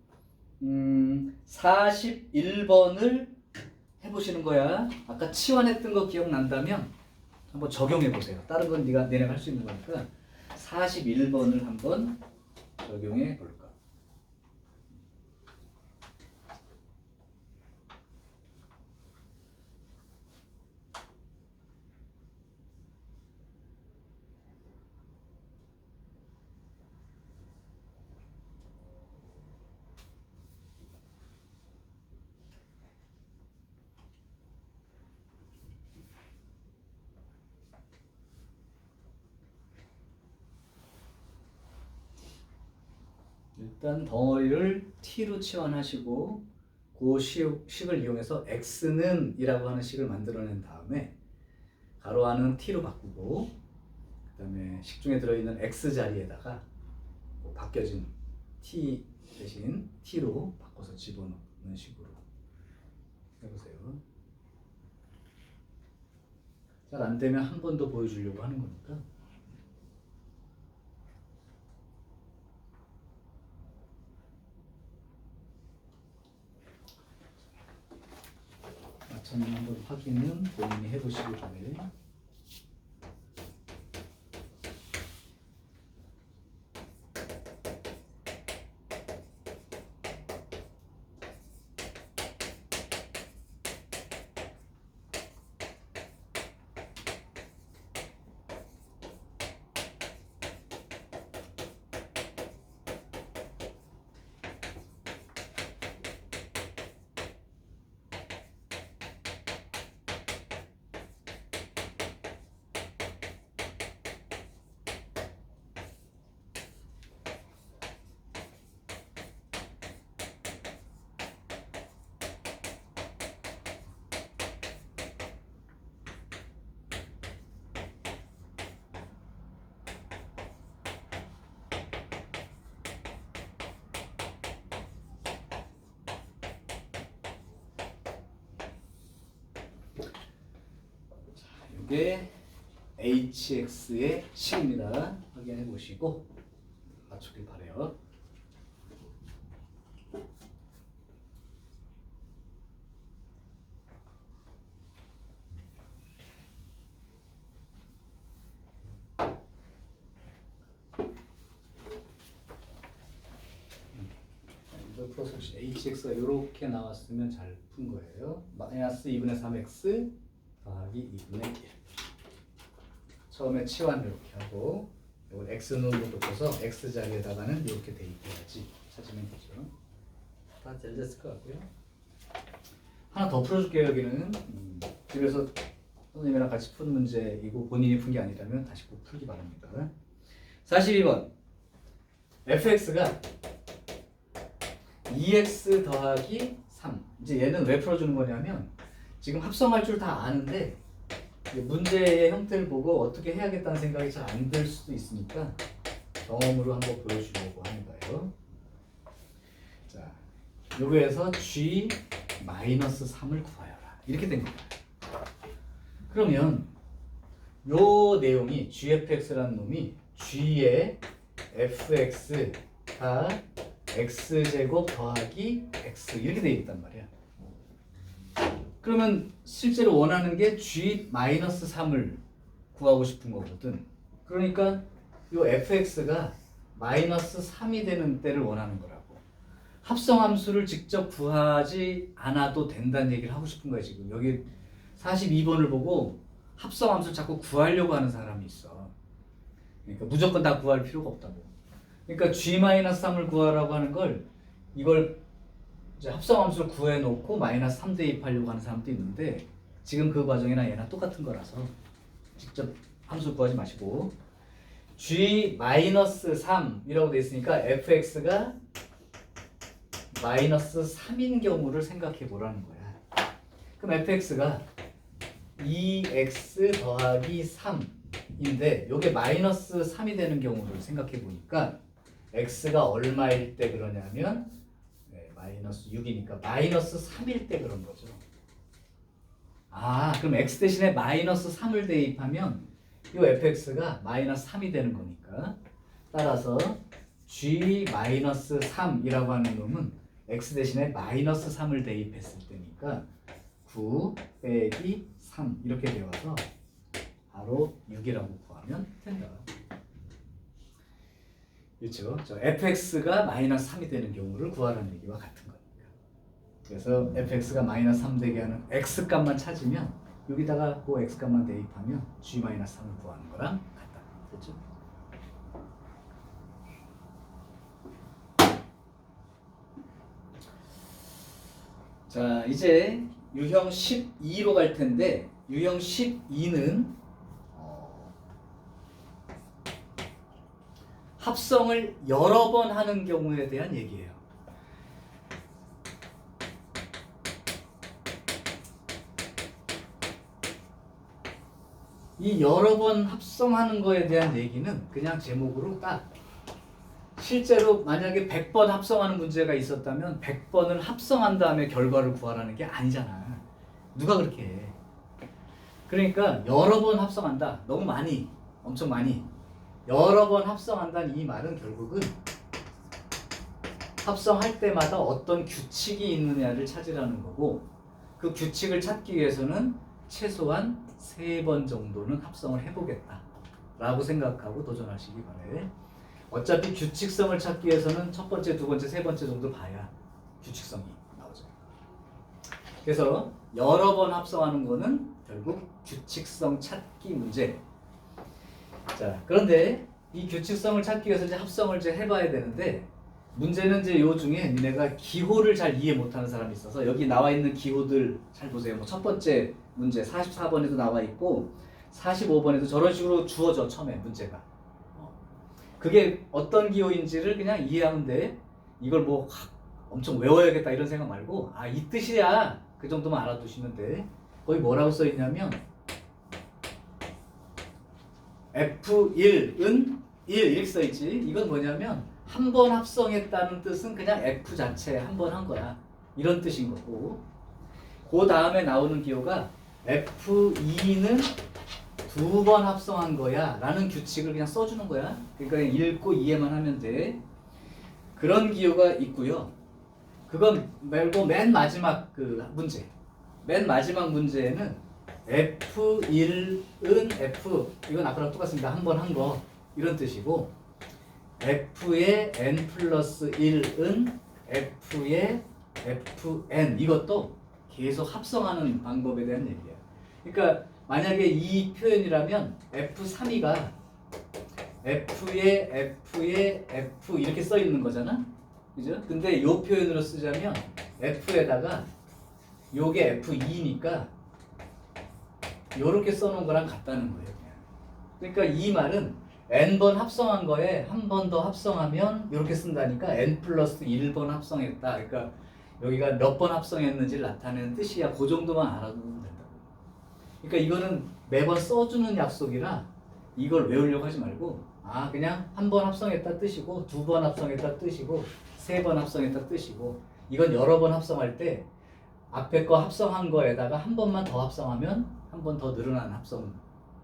41번을 해보시는 거야. 아까 치환했던 거 기억난다면 한번 적용해 보세요. 다른 건 내가 할 수 있는 거니까 41번을 한번 적용해 볼까. 일단 덩어리를 t로 치환하시고 그 식을 이용해서 x는 이라고 하는 식을 만들어낸 다음에 가로 안은 t로 바꾸고 그 다음에 식 중에 들어있는 x 자리에다가 뭐 바뀌어진 t 대신 t로 바꿔서 집어넣는 식으로 해보세요. 잘 안되면 한 번 더 보여주려고 하는 거니까. 맞췄나 한번 확인은 본인이 해보시기 바래요. 이게 hx의 식입니다. 확인해 보시고 맞추길 바래요. 이거 풀어서 hx가 이렇게 나왔으면 잘 푼 거예요. 마이너스 2분의 3x 더하기 2분의 1. 처음에 치환 이렇게 하고 이걸 x는 것도 써서 x 자리에다가는 이렇게 대입해야지 찾으면 되죠. 다 잘 됐을 것 같고요. 하나 더 풀어줄게요. 여기는 집에서 선생님이랑 같이 푼 문제이고 본인이 푼 게 아니라면 다시 꼭 풀기 바랍니다. 42번 fx가 2x 더하기 3. 이제 얘는 왜 풀어주는 거냐면 지금 합성할 줄 다 아는데 문제의 형태를 보고 어떻게 해야겠다는 생각이 잘 안 들 수도 있으니까 경험으로 한번 보여주려고 하는 거예요. 자, 요거에서 g 마이너스 3을 구하여라. 이렇게 된 겁니다. 그러면 요 내용이 gfx라는 놈이 g의 fx가 x제곱 더하기 x 이렇게 되어 있단 말이야. 그러면 실제로 원하는 게 g 마이너스 3을 구하고 싶은 거거든. 그러니까 요 fx가 마이너스 3이 되는 때를 원하는 거라고. 합성함수를 직접 구하지 않아도 된다는 얘기를 하고 싶은 거야 지금. 여기 42번을 보고 합성함수를 자꾸 구하려고 하는 사람이 있어. 그러니까 무조건 다 구할 필요가 없다고. 그러니까 g-3을 구하라고 하는 걸 이걸 이제 합성함수를 구해놓고 마이너스 3 대입하려고 하는 사람도 있는데 지금 그 과정이나 얘나 똑같은 거라서 직접 함수 구하지 마시고 g-3이라고 돼 있으니까 fx가 마이너스 3인 경우를 생각해 보라는 거야. 그럼 fx가 2x 더하기 3인데 이게 마이너스 3이 되는 경우를 생각해 보니까 x가 얼마일 때 그러냐면 마이너스 6이니까 마이너스 3일 때 그런 거죠. 아, 그럼 x 대신에 마이너스 3을 대입하면 이 fx가 마이너스 3이 되는 거니까 따라서 g 마이너스 3이라고 하는 놈은 x 대신에 마이너스 3을 대입했을 때니까 9 빼기 3 이렇게 되어서 바로 6이라고 구하면 된다. 그렇죠? 저 fx가 마이너스 3이 되는 경우를 구하라는 얘기와 같은 거니까. 그래서 fx가 마이너스 3 되게 하는 x 값만 찾으면 여기다가 그 x 값만 대입하면 g 마이너스 3을 구하는 거랑 같다. 됐죠? 자, 이제 유형 12로 갈 텐데 유형 12는 합성을 여러 번 하는 경우에 대한 얘기예요. 이 여러 번 합성하는 거에 대한 얘기는 그냥 제목으로 딱 실제로 만약에 100번 합성하는 문제가 있었다면 100번을 합성한 다음에 결과를 구하라는 게 아니잖아. 누가 그렇게 해. 그러니까 여러 번 합성한다. 너무 많이, 엄청 많이. 여러 번 합성한다는 이 말은 결국은 합성할 때마다 어떤 규칙이 있느냐를 찾으라는 거고 그 규칙을 찾기 위해서는 최소한 3번 정도는 합성을 해보겠다 라고 생각하고 도전하시기 바래. 어차피 규칙성을 찾기 위해서는 첫 번째, 두 번째, 세 번째 정도 봐야 규칙성이 나오죠. 그래서 여러 번 합성하는 거는 결국 규칙성 찾기 문제. 자, 그런데 이 규칙성을 찾기 위해서 이제 합성을 이제 해봐야 되는데 문제는 이제 요 중에 니네가 기호를 잘 이해 못하는 사람이 있어서 여기 나와 있는 기호들 잘 보세요. 뭐 첫 번째 문제 44번에도 나와 있고 45번에도 저런 식으로 주어져 처음에 문제가. 그게 어떤 기호인지를 그냥 이해하면 돼. 이걸 뭐 엄청 외워야겠다 이런 생각 말고 아, 이 뜻이야. 그 정도만 알아두시면 돼. 거기 뭐라고 써 있냐면 F1은 1 이렇게 써 있지. 이건 뭐냐면 한 번 합성했다는 뜻은 그냥 F 자체 한 번 한 거야. 이런 뜻인 거고. 그 다음에 나오는 기호가 F2는 2번 합성한 거야 라는 규칙을 그냥 써주는 거야. 그러니까 읽고 이해만 하면 돼. 그런 기호가 있고요. 그건 말고 맨 마지막 그 문제. 맨 마지막 문제에는 F1은 F 이건 아까랑 똑같습니다. 한 번 한 거 이런 뜻이고 F의 n 플러스 1은 F의 Fn 이것도 계속 합성하는 방법에 대한 얘기야. 그러니까 만약에 이 표현이라면 F3이가 F의 F 이렇게 써 있는 거잖아. 그죠? 근데 이 표현으로 쓰자면 F에다가 요게 F2니까 요렇게 써놓은 거랑 같다는 거예요. 그러니까 이 말은 n번 합성한 거에 한 번 더 합성하면 이렇게 쓴다니까 n 플러스 1번 합성했다. 그러니까 여기가 몇 번 합성했는지를 나타내는 뜻이야. 그 정도만 알아두면 된다고. 그러니까 이거는 매번 써주는 약속이라 이걸 외우려고 하지 말고 그냥 한 번 합성했다 뜻이고 두 번 합성했다 뜻이고 세 번 합성했다 뜻이고 이건 여러 번 합성할 때 앞에 거 합성한 거에다가 한 번만 더 합성하면 한 번 더 늘어난 합성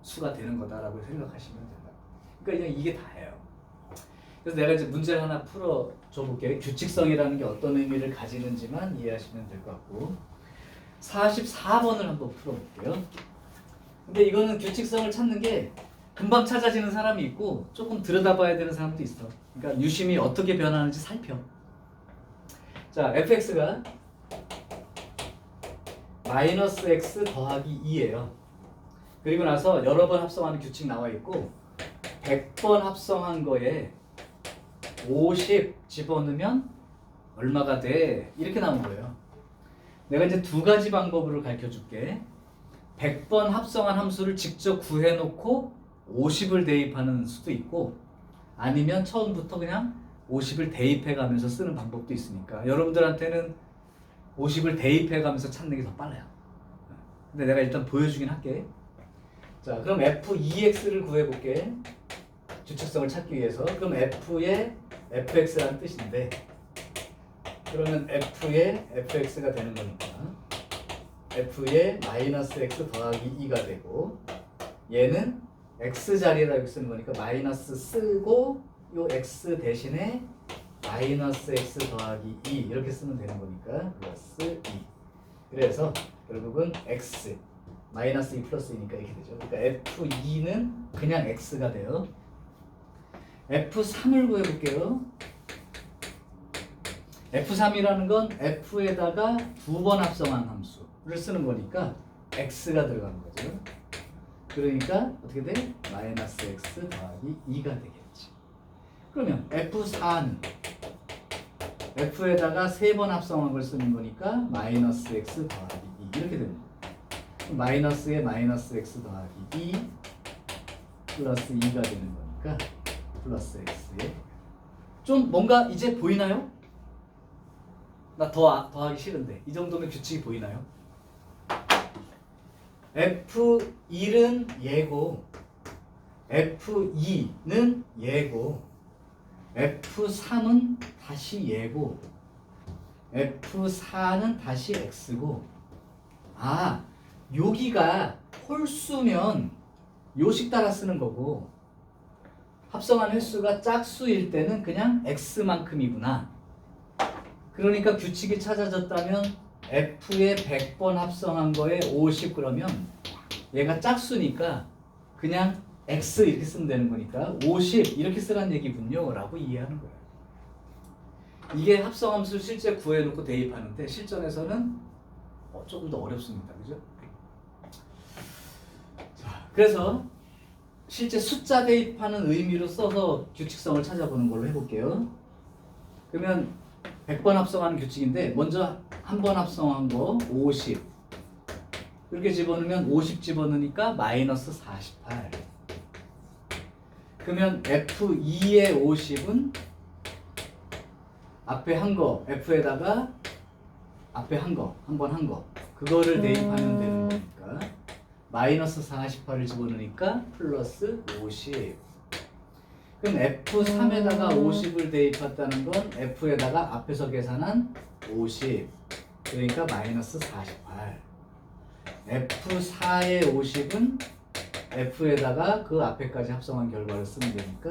수가 되는 거다라고 생각하시면 된다. 그러니까 그냥 이게 다예요. 그래서 내가 이제 문제를 하나 풀어 줘 볼게요. 규칙성이라는 게 어떤 의미를 가지는지만 이해하시면 될 것 같고 44번을 한번 풀어 볼게요. 근데 이거는 규칙성을 찾는 게 금방 찾아지는 사람이 있고 조금 들여다봐야 되는 사람도 있어. 그러니까 유심히 어떻게 변하는지 살펴. 자, fx가 마이너스 x 더하기 2예요. 그리고 나서 여러 번 합성하는 규칙 나와 있고 100번 합성한 거에 50 집어넣으면 얼마가 돼? 이렇게 나온 거예요. 내가 이제 두 가지 방법으로 가르쳐 줄게. 100번 합성한 함수를 직접 구해놓고 50을 대입하는 수도 있고 아니면 처음부터 그냥 50을 대입해 가면서 쓰는 방법도 있으니까 여러분들한테는 50을 대입해 가면서 찾는 게 더 빨라요. 근데 내가 일단 보여주긴 할게. 자, 그럼 f2x를 구해볼게. 규칙성을 찾기 위해서. 그럼 f의 fx라는 뜻인데 그러면 f의 fx가 되는 거니까 f의 마이너스 x 더하기 2가 되고 얘는 x 자리에다 여기 쓰는 거니까 마이너스 쓰고 요 x 대신에 마이너스 x 더하기 2 이렇게 쓰면 되는 거니까 플러스 2. 그래서 결국은 x 마이너스 2 플러스 2니까 이렇게 되죠. 그러니까 f2는 그냥 x가 돼요. f3을 구해볼게요. f3이라는 건 f에다가 두 번 합성한 함수를 쓰는 거니까 x가 들어가는 거죠. 그러니까 어떻게 돼? 마이너스 x 더하기 2가 되겠지. 그러면 f4는 f에다가 세 번 합성한 걸 쓰는 거니까 마이너스 x 더하기 2 이렇게 됩니다. 마이너스에 마이너스 x 더하기 2 플러스 2가 되는 거니까 플러스 x에 좀 뭔가 이제 보이나요? 나 더하기 싫은데 이 정도면 규칙이 보이나요? F1은 얘고 F2는 얘고 F3은 다시 얘고 F4는 다시 x고 여기가 홀수면 요식 따라 쓰는 거고 합성한 횟수가 짝수일 때는 그냥 x만큼이구나. 그러니까 규칙이 찾아졌다면 f에 100번 합성한 거에 50 그러면 얘가 짝수니까 그냥 x 이렇게 쓰면 되는 거니까 50 이렇게 쓰라는 얘기군요 라고 이해하는 거예요. 이게 합성함수 실제 구해놓고 대입하는데 실전에서는 조금 더 어렵습니다. 그죠? 자, 그래서 실제 숫자 대입하는 의미로 써서 규칙성을 찾아보는 걸로 해볼게요. 그러면 100번 합성하는 규칙인데 먼저 한 번 합성한 거 50 이렇게 집어넣으면 50 집어넣으니까 마이너스 48. 그러면 F2의 50은 앞에 한 거 F에다가 앞에 한 거 한 번 한 거 그거를 대입하면 되는 거니까 마이너스 48을 집어넣으니까 플러스 50. 그럼 F3에다가 50을 대입했다는 건 F에다가 앞에서 계산한 50 그러니까 마이너스 48. F4의 50은 F에다가 그 앞에까지 합성한 결과를 쓰면 되니까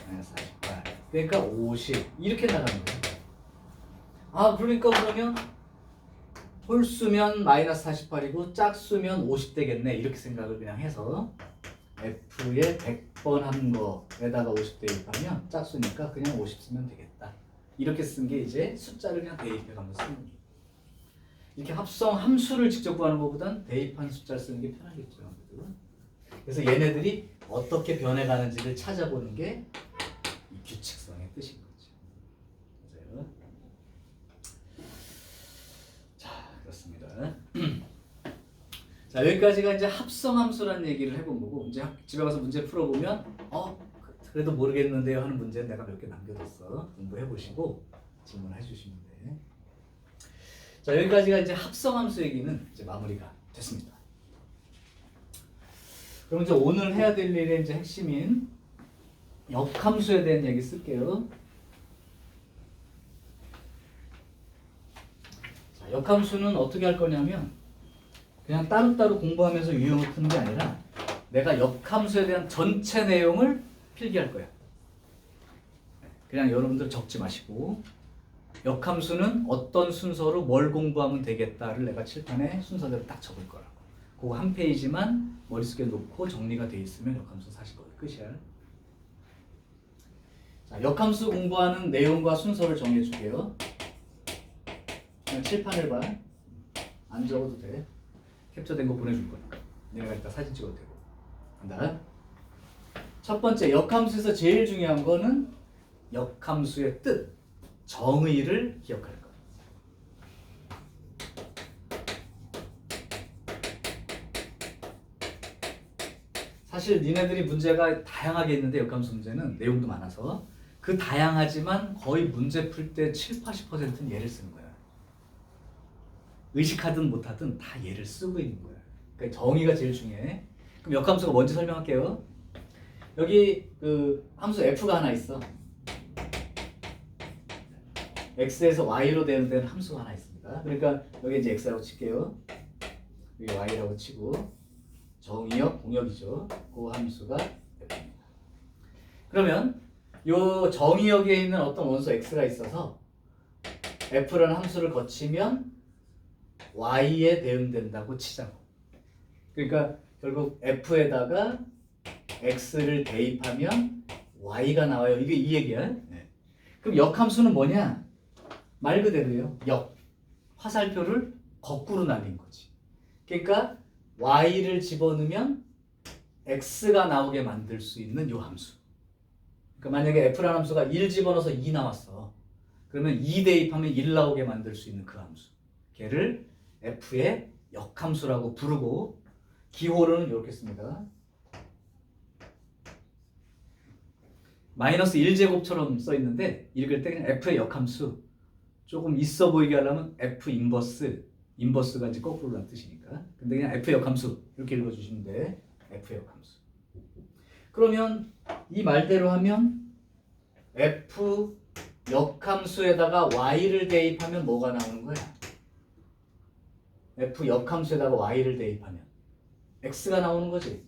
마이너스 48 그러니까 50 이렇게 나가는 거예요. 그러니까 그러면 홀수면 마이너스 48이고 짝수면 50 되겠네 이렇게 생각을 그냥 해서 F에 100번 한 거에다가 50 대입하면 짝수니까 그냥 50 쓰면 되겠다 이렇게 쓴 게 이제 숫자를 그냥 대입해가면서 쓰는 거예요. 이렇게 합성 함수를 직접 구하는 것보단 대입한 숫자를 쓰는 게 편하겠죠. 아무래도. 그래서 얘네들이 어떻게 변해가는지를 찾아보는 게 이 규칙성의 뜻인 거죠. 맞아요. 자, 그렇습니다. 자, 여기까지가 이제 합성함수라는 얘기를 해본 거고, 이제 집에 가서 문제 풀어보면 그래도 모르겠는데요 하는 문제는 내가 몇 개 남겨뒀어. 공부해 보시고 질문해 주시면 돼. 자, 여기까지가 이제 합성함수 얘기는 이제 마무리가 됐습니다. 그럼 이제 오늘 해야 될 일의 이제 핵심인 역함수에 대한 얘기 쓸게요. 자, 역함수는 어떻게 할 거냐면 그냥 따로따로 공부하면서 유형을 푸는 게 아니라 내가 역함수에 대한 전체 내용을 필기할 거야. 그냥 여러분들 적지 마시고 역함수는 어떤 순서로 뭘 공부하면 되겠다를 내가 칠판에 순서대로 딱 적을 거라고. 그거 한 페이지만 머릿속에 놓고 정리가 돼 있으면 역함수 사실 거의 끝이야. 자, 역함수 공부하는 내용과 순서를 정해 줄게요. 그냥 칠판을 봐. 안 적어도 돼. 캡처된 거 보내줄 거니까. 내가 이따 사진 찍어도 되고. 간다. 첫 번째, 역함수에서 제일 중요한 거는 역함수의 뜻, 정의를 기억할 것. 사실 니네들이 문제가 다양하게 있는데 역함수 문제는 내용도 많아서 그 다양하지만 거의 문제 풀 때 7, 80%는 얘를 쓰는 거야. 의식하든 못하든 다 얘를 쓰고 있는 거야. 그러니까 정의가 제일 중요해. 그럼 역함수가 뭔지 설명할게요. 여기 그 함수 f가 하나 있어. x에서 y로 되는 함수가 하나 있습니다. 그러니까 여기 이제 x라고 칠게요. 여기 y라고 치고 정의역, 공역이죠. 그 함수가 f입니다. 그러면 요 정의역에 있는 어떤 원소 x가 있어서 f라는 함수를 거치면 y에 대응된다고 치자고. 그러니까 결국 f에다가 x를 대입하면 y가 나와요. 이게 이 얘기야. 네. 그럼 역함수는 뭐냐? 말 그대로예요. 역. 화살표를 거꾸로 날린 거지. 그러니까 y를 집어넣으면 x가 나오게 만들 수 있는 요 함수. 그러니까 만약에 f라는 함수가 1 집어넣어서 2 나왔어. 그러면 2 대입하면 1 나오게 만들 수 있는 그 함수. 걔를 f의 역함수라고 부르고 기호로는 이렇게 씁니다. 마이너스 1제곱처럼 써 있는데 읽을 때 그냥 f의 역함수 조금 있어 보이게 하려면 f 인버스가 이제 거꾸로라는 뜻이니까. 근데 그냥 f의 역함수 이렇게 읽어주시면 돼. f의 역함수. 그러면 이 말대로 하면 f 역함수에다가 y를 대입하면 뭐가 나오는 거야? f 역함수에다가 y를 대입하면 x가 나오는 거지.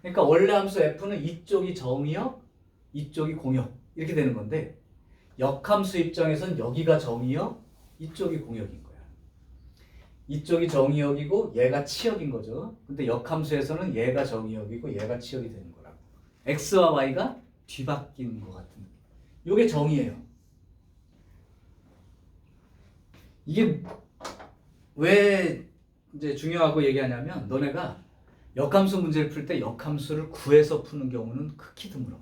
그러니까 원래 함수 f는 이쪽이 정의역, 이쪽이 공역 이렇게 되는 건데 역함수 입장에선 여기가 정의역, 이쪽이 공역인 거야. 이쪽이 정의역이고 얘가 치역인 거죠. 근데 역함수에서는 얘가 정의역이고 얘가 치역이 되는 거라고. x와 y가 뒤바뀐 것 같은 느낌. 이게 정의예요. 이게 왜 이제 중요하고 얘기하냐면 너네가 역함수 문제를 풀 때 역함수를 구해서 푸는 경우는 극히 드물어.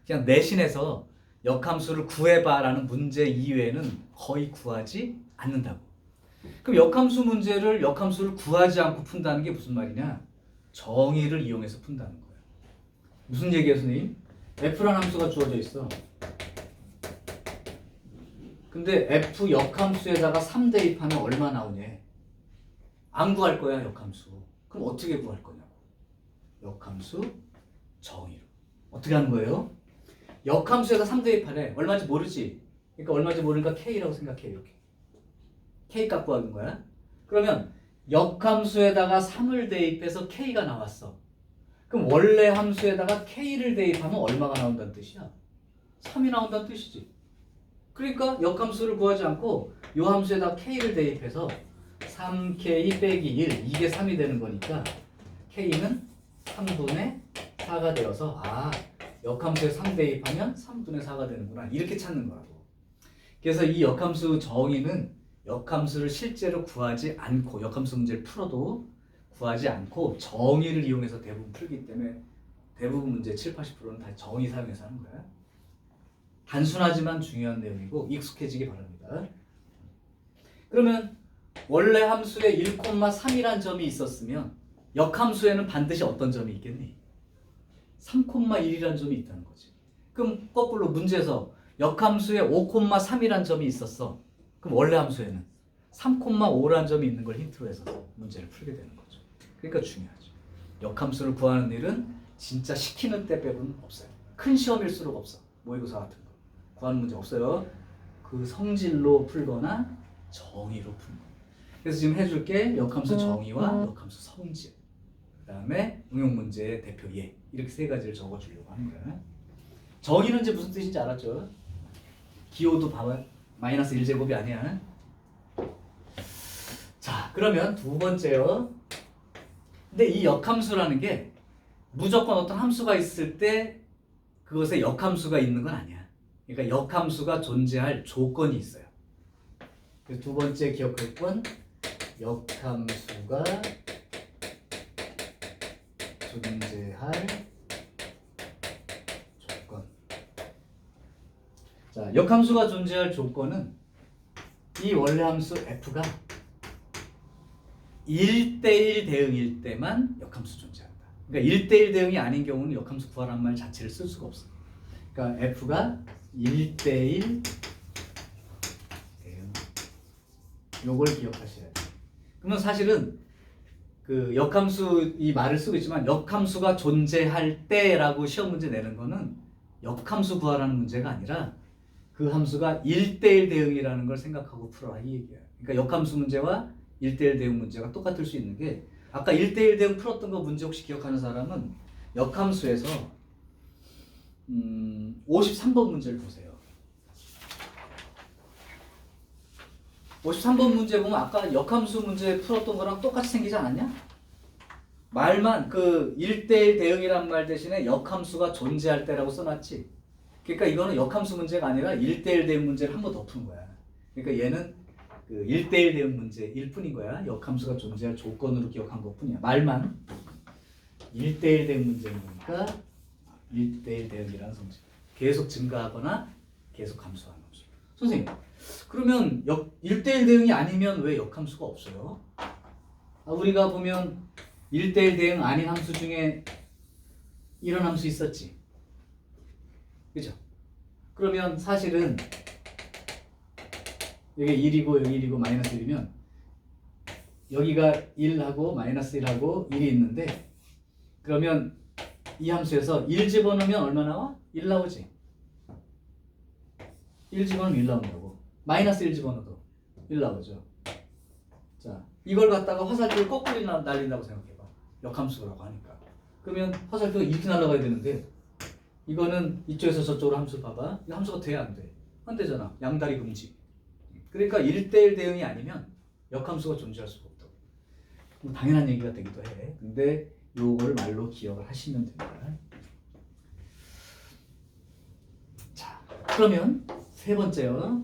그냥 내신에서 역함수를 구해봐라는 문제 이외에는 거의 구하지 않는다고. 그럼 역함수를 구하지 않고 푼다는 게 무슨 말이냐? 정의를 이용해서 푼다는 거야. 무슨 얘기예요, 선생님? f라는 함수가 주어져 있어. 근데 f 역함수에다가 3 대입하면 얼마 나오냐? 안 구할 거야, 역함수. 그럼 어떻게 구할 거냐고. 역함수 정의로. 어떻게 하는 거예요? 역함수에다 3 대입하래. 얼마인지 모르지? 그러니까 얼마인지 모르니까 k라고 생각해. 이렇게. k 값 구하는 거야. 그러면 역함수에다가 3을 대입해서 k가 나왔어. 그럼 원래 함수에다가 k를 대입하면 얼마가 나온다는 뜻이야? 3이 나온다는 뜻이지. 그러니까 역함수를 구하지 않고 이 함수에다 k를 대입해서 3k 빼기 1 이게 3이 되는 거니까 k는 3분의 4가 되어서 역함수에 3 대입하면 3분의 4가 되는구나 이렇게 찾는 거라고. 그래서 이 역함수 정의는 역함수를 실제로 구하지 않고 역함수 문제를 풀어도 구하지 않고 정의를 이용해서 대부분 풀기 때문에 대부분 문제 7, 80%는 다 정의 사용해서 하는 거야. 단순하지만 중요한 내용이고 익숙해지기 바랍니다. 그러면 원래 함수에 1,3이란 점이 있었으면 역함수에는 반드시 어떤 점이 있겠니? 3,1이란 점이 있다는 거지. 그럼 거꾸로 문제에서 역함수에 5,3이란 점이 있었어. 그럼 원래 함수에는 3,5란 점이 있는 걸 힌트로 해서 문제를 풀게 되는 거죠. 그러니까 중요하죠. 역함수를 구하는 일은 진짜 시키는 때 빼고는 없어요. 큰 시험일수록 없어. 모의고사 같은 거. 구하는 문제 없어요. 그 성질로 풀거나 정의로 푸는 거. 그래서 지금 해줄게 역함수 정의와 역함수 성질. 그 다음에 응용 문제의 대표 예. 이렇게 세 가지를 적어주려고 하는 거야. 정의는 이제 무슨 뜻인지 알았죠? 기호도 봐봐. 마이너스 1제곱이 아니야. 자, 그러면 두 번째요. 근데 이 역함수라는 게 무조건 어떤 함수가 있을 때 그것에 역함수가 있는 건 아니야. 그러니까 역함수가 존재할 조건이 있어요. 그래서 두 번째 기억할 건 역함수가 존재할 조건. 자, 역함수가 존재할 조건은 이 원래 함수 f가 1대1 대응일 때만 역함수 존재한다. 그러니까 1대1 대응이 아닌 경우는 역함수 구하라는 말 자체를 쓸 수가 없어. 그러니까 f가 1대1 대응. 요걸 기억하셔야 돼요. 그러면 사실은 그 역함수 이 말을 쓰고 있지만 역함수가 존재할 때라고 시험 문제 내는 거는 역함수 구하라는 문제가 아니라 그 함수가 1대1 대응이라는 걸 생각하고 풀어라 이 얘기야. 그러니까 역함수 문제와 1대1 대응 문제가 똑같을 수 있는 게 아까 1대1 대응 풀었던 거 문제 혹시 기억하는 사람은 역함수에서 53번 문제를 보세요. 53번 문제 보면 아까 역함수 문제 풀었던 거랑 똑같이 생기지 않았냐? 말만 그 1대1 대응이란 말 대신에 역함수가 존재할 때라고 써놨지. 그러니까 이거는 역함수 문제가 아니라 1대1 대응 문제를 한 번 더 푸는 거야. 그러니까 얘는 그 1대1 대응 문제일 뿐인 거야. 역함수가 존재할 조건으로 기억한 것 뿐이야. 말만 1대1 대응 문제니까 1대1 대응이라는 성질. 계속 증가하거나 계속 감소하는 함수. 선생님, 그러면 1대1 대응이 아니면 왜 역함수가 없어요? 우리가 보면 1대1 대응 아닌 함수 중에 이런 함수 있었지. 그죠? 그러면 사실은 여기 1이고 여기 1이고 마이너스 1이면 여기가 1하고 마이너스 1하고 1이 있는데 그러면 이 함수에서 1 집어넣으면 얼마 나와? 1 나오지. 1 집어넣으면 1 나온다고. 마이너스 1 집어넣어도 1 나오죠. 자, 이걸 갖다가 화살표를 거꾸로 날린다고 생각해봐. 역함수라고 하니까. 그러면 화살표가 이렇게 날아가야 되는데 이거는 이쪽에서 저쪽으로 함수 봐봐. 이 함수가 돼? 안 돼? 안 되잖아. 양다리 금지. 그러니까 1대1 대응이 아니면 역함수가 존재할 수가 없다고. 뭐 당연한 얘기가 되기도 해. 근데 요걸 말로 기억을 하시면 됩니다. 자, 그러면 세 번째요.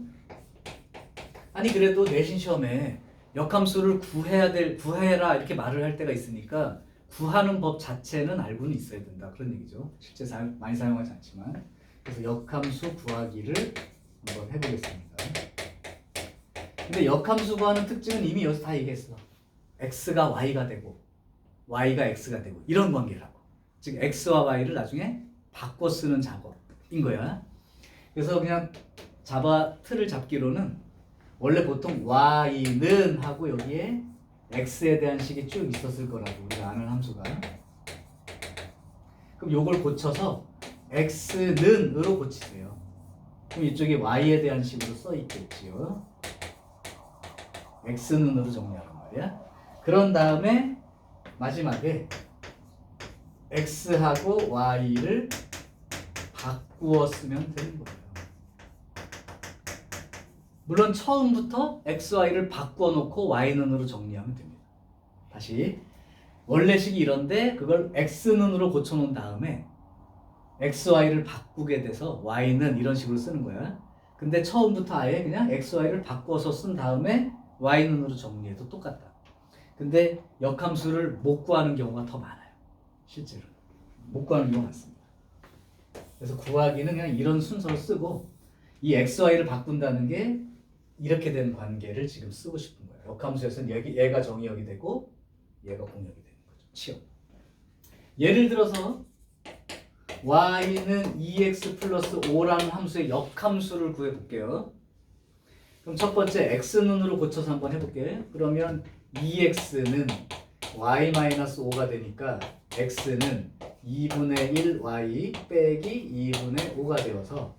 아니 그래도 내신 시험에 역함수를 구해라 이렇게 말을 할 때가 있으니까 구하는 법 자체는 알고는 있어야 된다. 그런 얘기죠. 실제 많이 사용하지 않지만. 그래서 역함수 구하기를 한번 해보겠습니다. 근데 역함수 구하는 특징은 이미 여기서 다 얘기했어. x가 y가 되고 y가 x가 되고 이런 관계라고. 즉 x와 y를 나중에 바꿔 쓰는 작업인 거야. 그래서 그냥 틀을 잡기로는 원래 보통 y는 하고 여기에 x에 대한 식이 쭉 있었을 거라고 우리가 아는 함수가. 그럼 요걸 고쳐서 x는으로 고치세요. 그럼 이쪽에 y에 대한 식으로 써 있겠지요. x는으로 정리하란 말이야. 그런 다음에 마지막에 x하고 y를 바꾸어 쓰면 되는 거예요. 물론 처음부터 x, y를 바꾸어 놓고 y는으로 정리하면 됩니다. 다시 원래 식이 이런데 그걸 x는으로 고쳐놓은 다음에 x, y를 바꾸게 돼서 y는 이런 식으로 쓰는 거야. 근데 처음부터 아예 그냥 xy를 바꿔서 쓴 다음에 y는으로 정리해도 똑같다. 근데 역함수를 못 구하는 경우가 더 많아요. 실제로 못 구하는 경우가 많습니다. 그래서 구하기는 그냥 이런 순서를 쓰고 이 xy를 바꾼다는 게 이렇게 된 관계를 지금 쓰고 싶은 거예요. 역함수에서는 얘가 정의역이 되고 얘가 공역이 되는 거죠. 치역. 예를 들어서 y는 2x 플러스 5라는 함수의 역함수를 구해볼게요. 그럼 첫 번째 x는으로 고쳐서 한번 해볼게요. 그러면 2x는 y-5가 되니까 x는 2분의 1 y 빼기 2분의 5가 되어서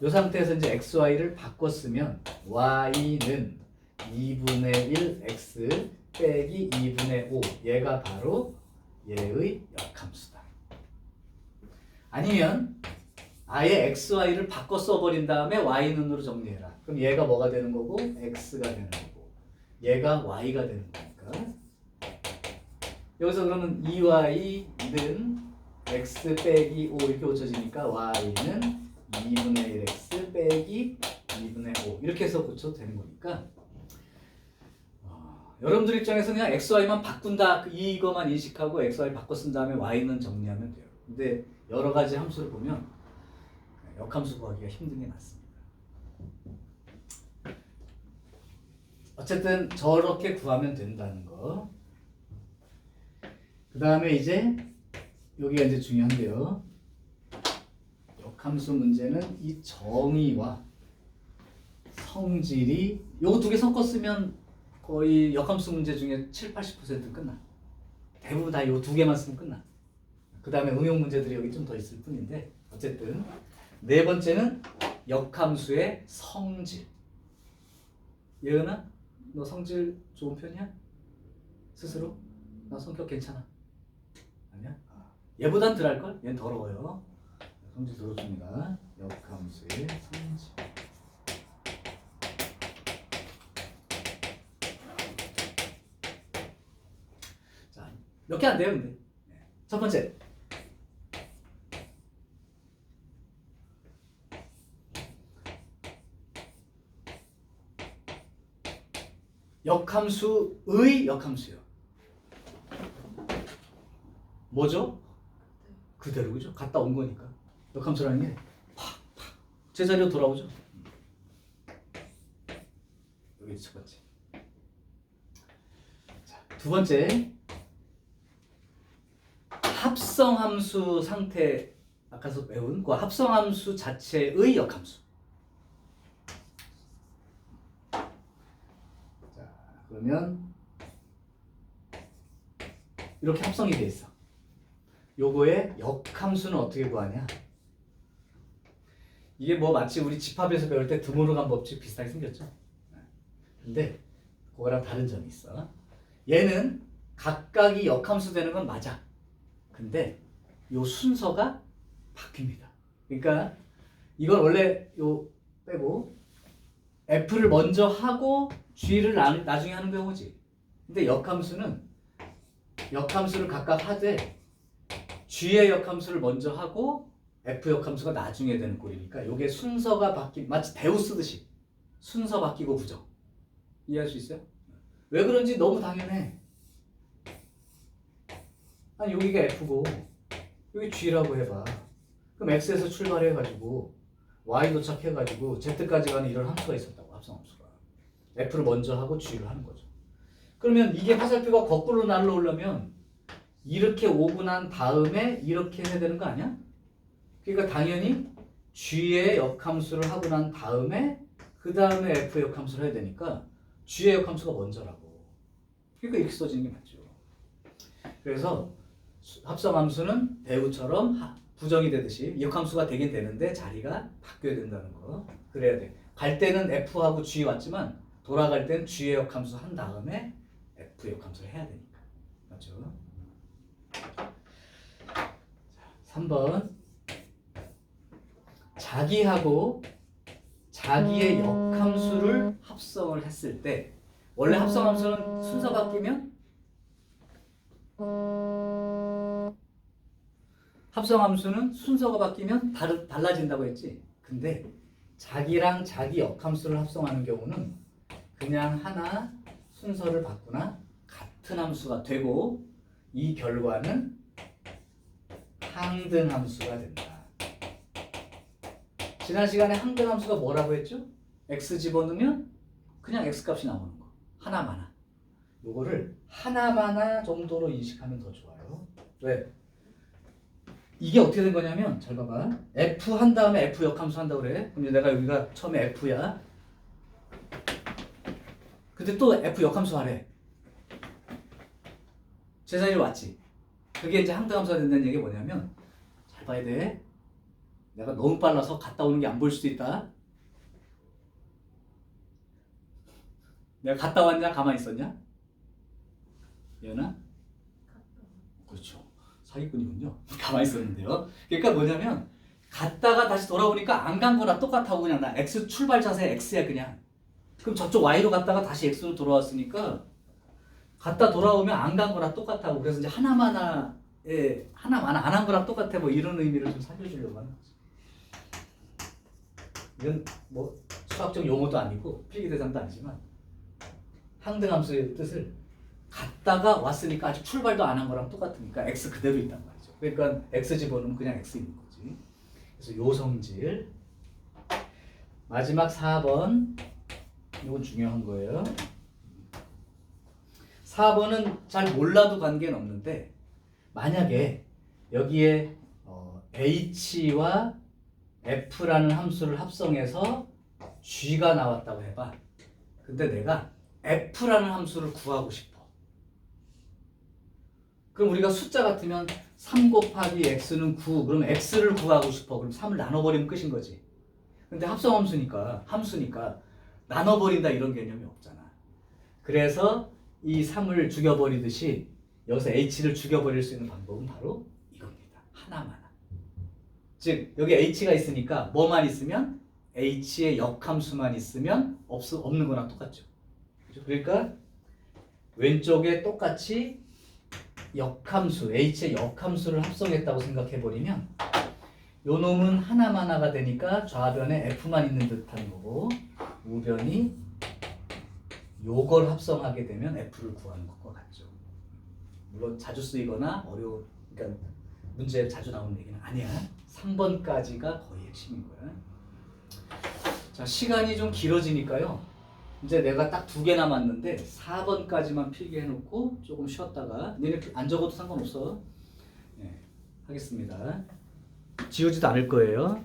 이 상태에서 이제 xy를 바꿨으면 y는 2분의 1 x 빼기 2분의 5 얘가 바로 얘의 역함수다. 아니면 아예 xy를 바꿔 써버린 다음에 y는으로 정리해라. 그럼 얘가 뭐가 되는 거고 x가 되는 거고 얘가 y가 되는 거니까 여기서 그러면 2y는 x 빼기 5 이렇게 고쳐지니까 y는 2분의 1x 빼기 2분의 5 이렇게 해서 고쳐도 되는 거니까 여러분들 입장에서 그냥 xy만 바꾼다 이거만 인식하고 xy 바꿔 쓴 다음에 y는 정리하면 돼요. 근데 여러 가지 함수를 보면 역함수 구하기가 힘든 게 많습니다. 어쨌든 저렇게 구하면 된다는 거. 그 다음에 이제 여기가 이제 중요한데요. 역함수 문제는 이 정의와 성질이 요거 두 개 섞었으면 거의 역함수 문제 중에 7-80%는 끝나. 대부분 다 요 두 개만 쓰면 끝나. 그 다음에 응용 문제들이 여기 좀 더 있을 뿐인데 어쨌든 네 번째는 역함수의 성질. 예은아, 너 성질 좋은 편이야? 스스로? 나 성격 괜찮아. 아니야? 얘보단 덜 할걸? 얘는 더러워요. 성질 더럽습니다. 역함수의 성질. 자, 몇 개 안 돼요, 근데. 첫 번째. 역함수의 역함수요. 뭐죠? 그대로 그죠? 갔다 온 거니까. 역함수라는 게 제자리로 돌아오죠. 여기 첫 번째. 자, 두 번째. 합성함수 상태 아까서 배운 그 합성함수 자체의 역함수. 자, 그러면 이렇게 합성이 돼 있어. 요거의 역함수는 어떻게 구하냐? 이게 뭐 마치 우리 집합에서 배울 때 드모르간 법칙 비슷하게 생겼죠. 근데 그거랑 다른 점이 있어. 얘는 각각이 역함수 되는 건 맞아. 근데 요 순서가 바뀝니다. 그러니까 이건 원래 요 빼고 F를 먼저 하고 G를 나중에 하는 경우지. 근데 역함수는 역함수를 각각 하되 G의 역함수를 먼저 하고 F 역함수가 나중에 되는 꼴이니까 요게 순서가 마치 대우 쓰듯이 순서 바뀌고 부정. 이해할 수 있어요? 왜 그런지 너무 당연해. 아니 여기가 F고 여기 G라고 해봐. 그럼 X에서 출발해가지고 Y 도착해가지고 Z까지 가는 이런 함수가 있었다고. 합성함수가 F를 먼저 하고 G를 하는 거죠. 그러면 이게 화살표가 거꾸로 날라오려면 이렇게 오고 난 다음에 이렇게 해야 되는 거 아니야? 그러니까 당연히 G의 역함수를 하고 난 다음에 그 다음에 F 역함수를 해야 되니까 G의 역함수가 먼저라고. 그러니까 이렇게 써지는 게 맞죠. 그래서 합성함수는 대우처럼 부정이 되듯이 역함수가 되긴 되는데 자리가 바뀌어야 된다는 거. 그래야 돼. 갈 때는 F하고 G 왔지만 돌아갈 땐 G의 역함수 한 다음에 F 역함수를 해야 되니까. 맞죠? 3번. 자기하고 자기의 역함수를 합성을 했을 때 원래 합성함수는 순서 바뀌면 합성함수는 순서가 바뀌면 달라진다고 했지. 근데 자기랑 자기 역함수를 합성하는 경우는 그냥 하나 순서를 바꾸나 같은 함수가 되고 이 결과는 항등함수가 된다. 지난 시간에 항등함수가 뭐라고 했죠? x 집어넣으면 그냥 x 값이 나오는 거. 하나마나. 요거를 하나마나 정도로 인식하면 더 좋아요. 왜? 이게 어떻게 된 거냐면 잘 봐봐. f 한 다음에 f 역함수 한다고 그래. 그럼 이제 내가 여기가 처음에 f야. 근데 또 f 역함수 하래. 제자리로 왔지. 그게 이제 항등함수가 된다는 얘기가 뭐냐면 잘 봐야 돼. 내가 너무 빨라서 갔다 오는 게 안 보일 수도 있다. 내가 갔다 왔냐 가만히 있었냐? 예은아? 그렇죠. 사기꾼이군요. 가만히 있었는데요. 그러니까 뭐냐면 갔다가 다시 돌아오니까 안 간 거랑 똑같다고 그냥 나 x 출발 자세 x야 그냥. 그럼 저쪽 y로 갔다가 다시 x로 돌아왔으니까 갔다 돌아오면 안 간 거랑 똑같다고. 그래서 이제 하나마나 안 한 거랑 똑같아 뭐 이런 의미를 좀 살려주려고 하는 거지. 이건 뭐 수학적 용어도 아니고 필기 대상도 아니지만 항등함수의 뜻을 갔다가 왔으니까 아직 출발도 안 한 거랑 똑같으니까 x 그대로 있단 말이죠. 그러니까 x 집어넣으면 그냥 x 있는 거지. 그래서 요 성질. 마지막 4번. 이건 중요한 거예요. 4번은 잘 몰라도 관계는 없는데 만약에 여기에 h와 f라는 함수를 합성해서 g가 나왔다고 해봐. 근데 내가 f라는 함수를 구하고 싶어. 그럼 우리가 숫자 같으면 3 곱하기 x는 9. 그럼 x를 구하고 싶어. 그럼 3을 나눠버리면 끝인 거지. 근데 합성함수니까 함수니까 나눠버린다 이런 개념이 없잖아. 그래서 이 3을 죽여버리듯이 여기서 h를 죽여버릴 수 있는 방법은 바로 이겁니다. 하나마나. 즉 여기 h가 있으니까 뭐만 있으면 h의 역함수만 있으면 없는 거랑 똑같죠. 그러니까 왼쪽에 똑같이 역함수, h의 역함수를 합성했다고 생각해버리면 요 놈은 하나마나가 되니까 좌변에 f만 있는 듯한 거고 우변이 요걸 합성하게 되면 f를 구하는 것과 같죠. 물론 자주 쓰이거나 그러니까 문제에 자주 나오는 얘기는 아니야. 3번까지가 거의 핵심인 거야. 자, 시간이 좀 길어지니까요. 이제 내가 딱 2개 남았는데 4번까지만 필기해놓고 조금 쉬었다가 너네 안 적어도 상관없어. 네, 하겠습니다. 지우지도 않을 거예요.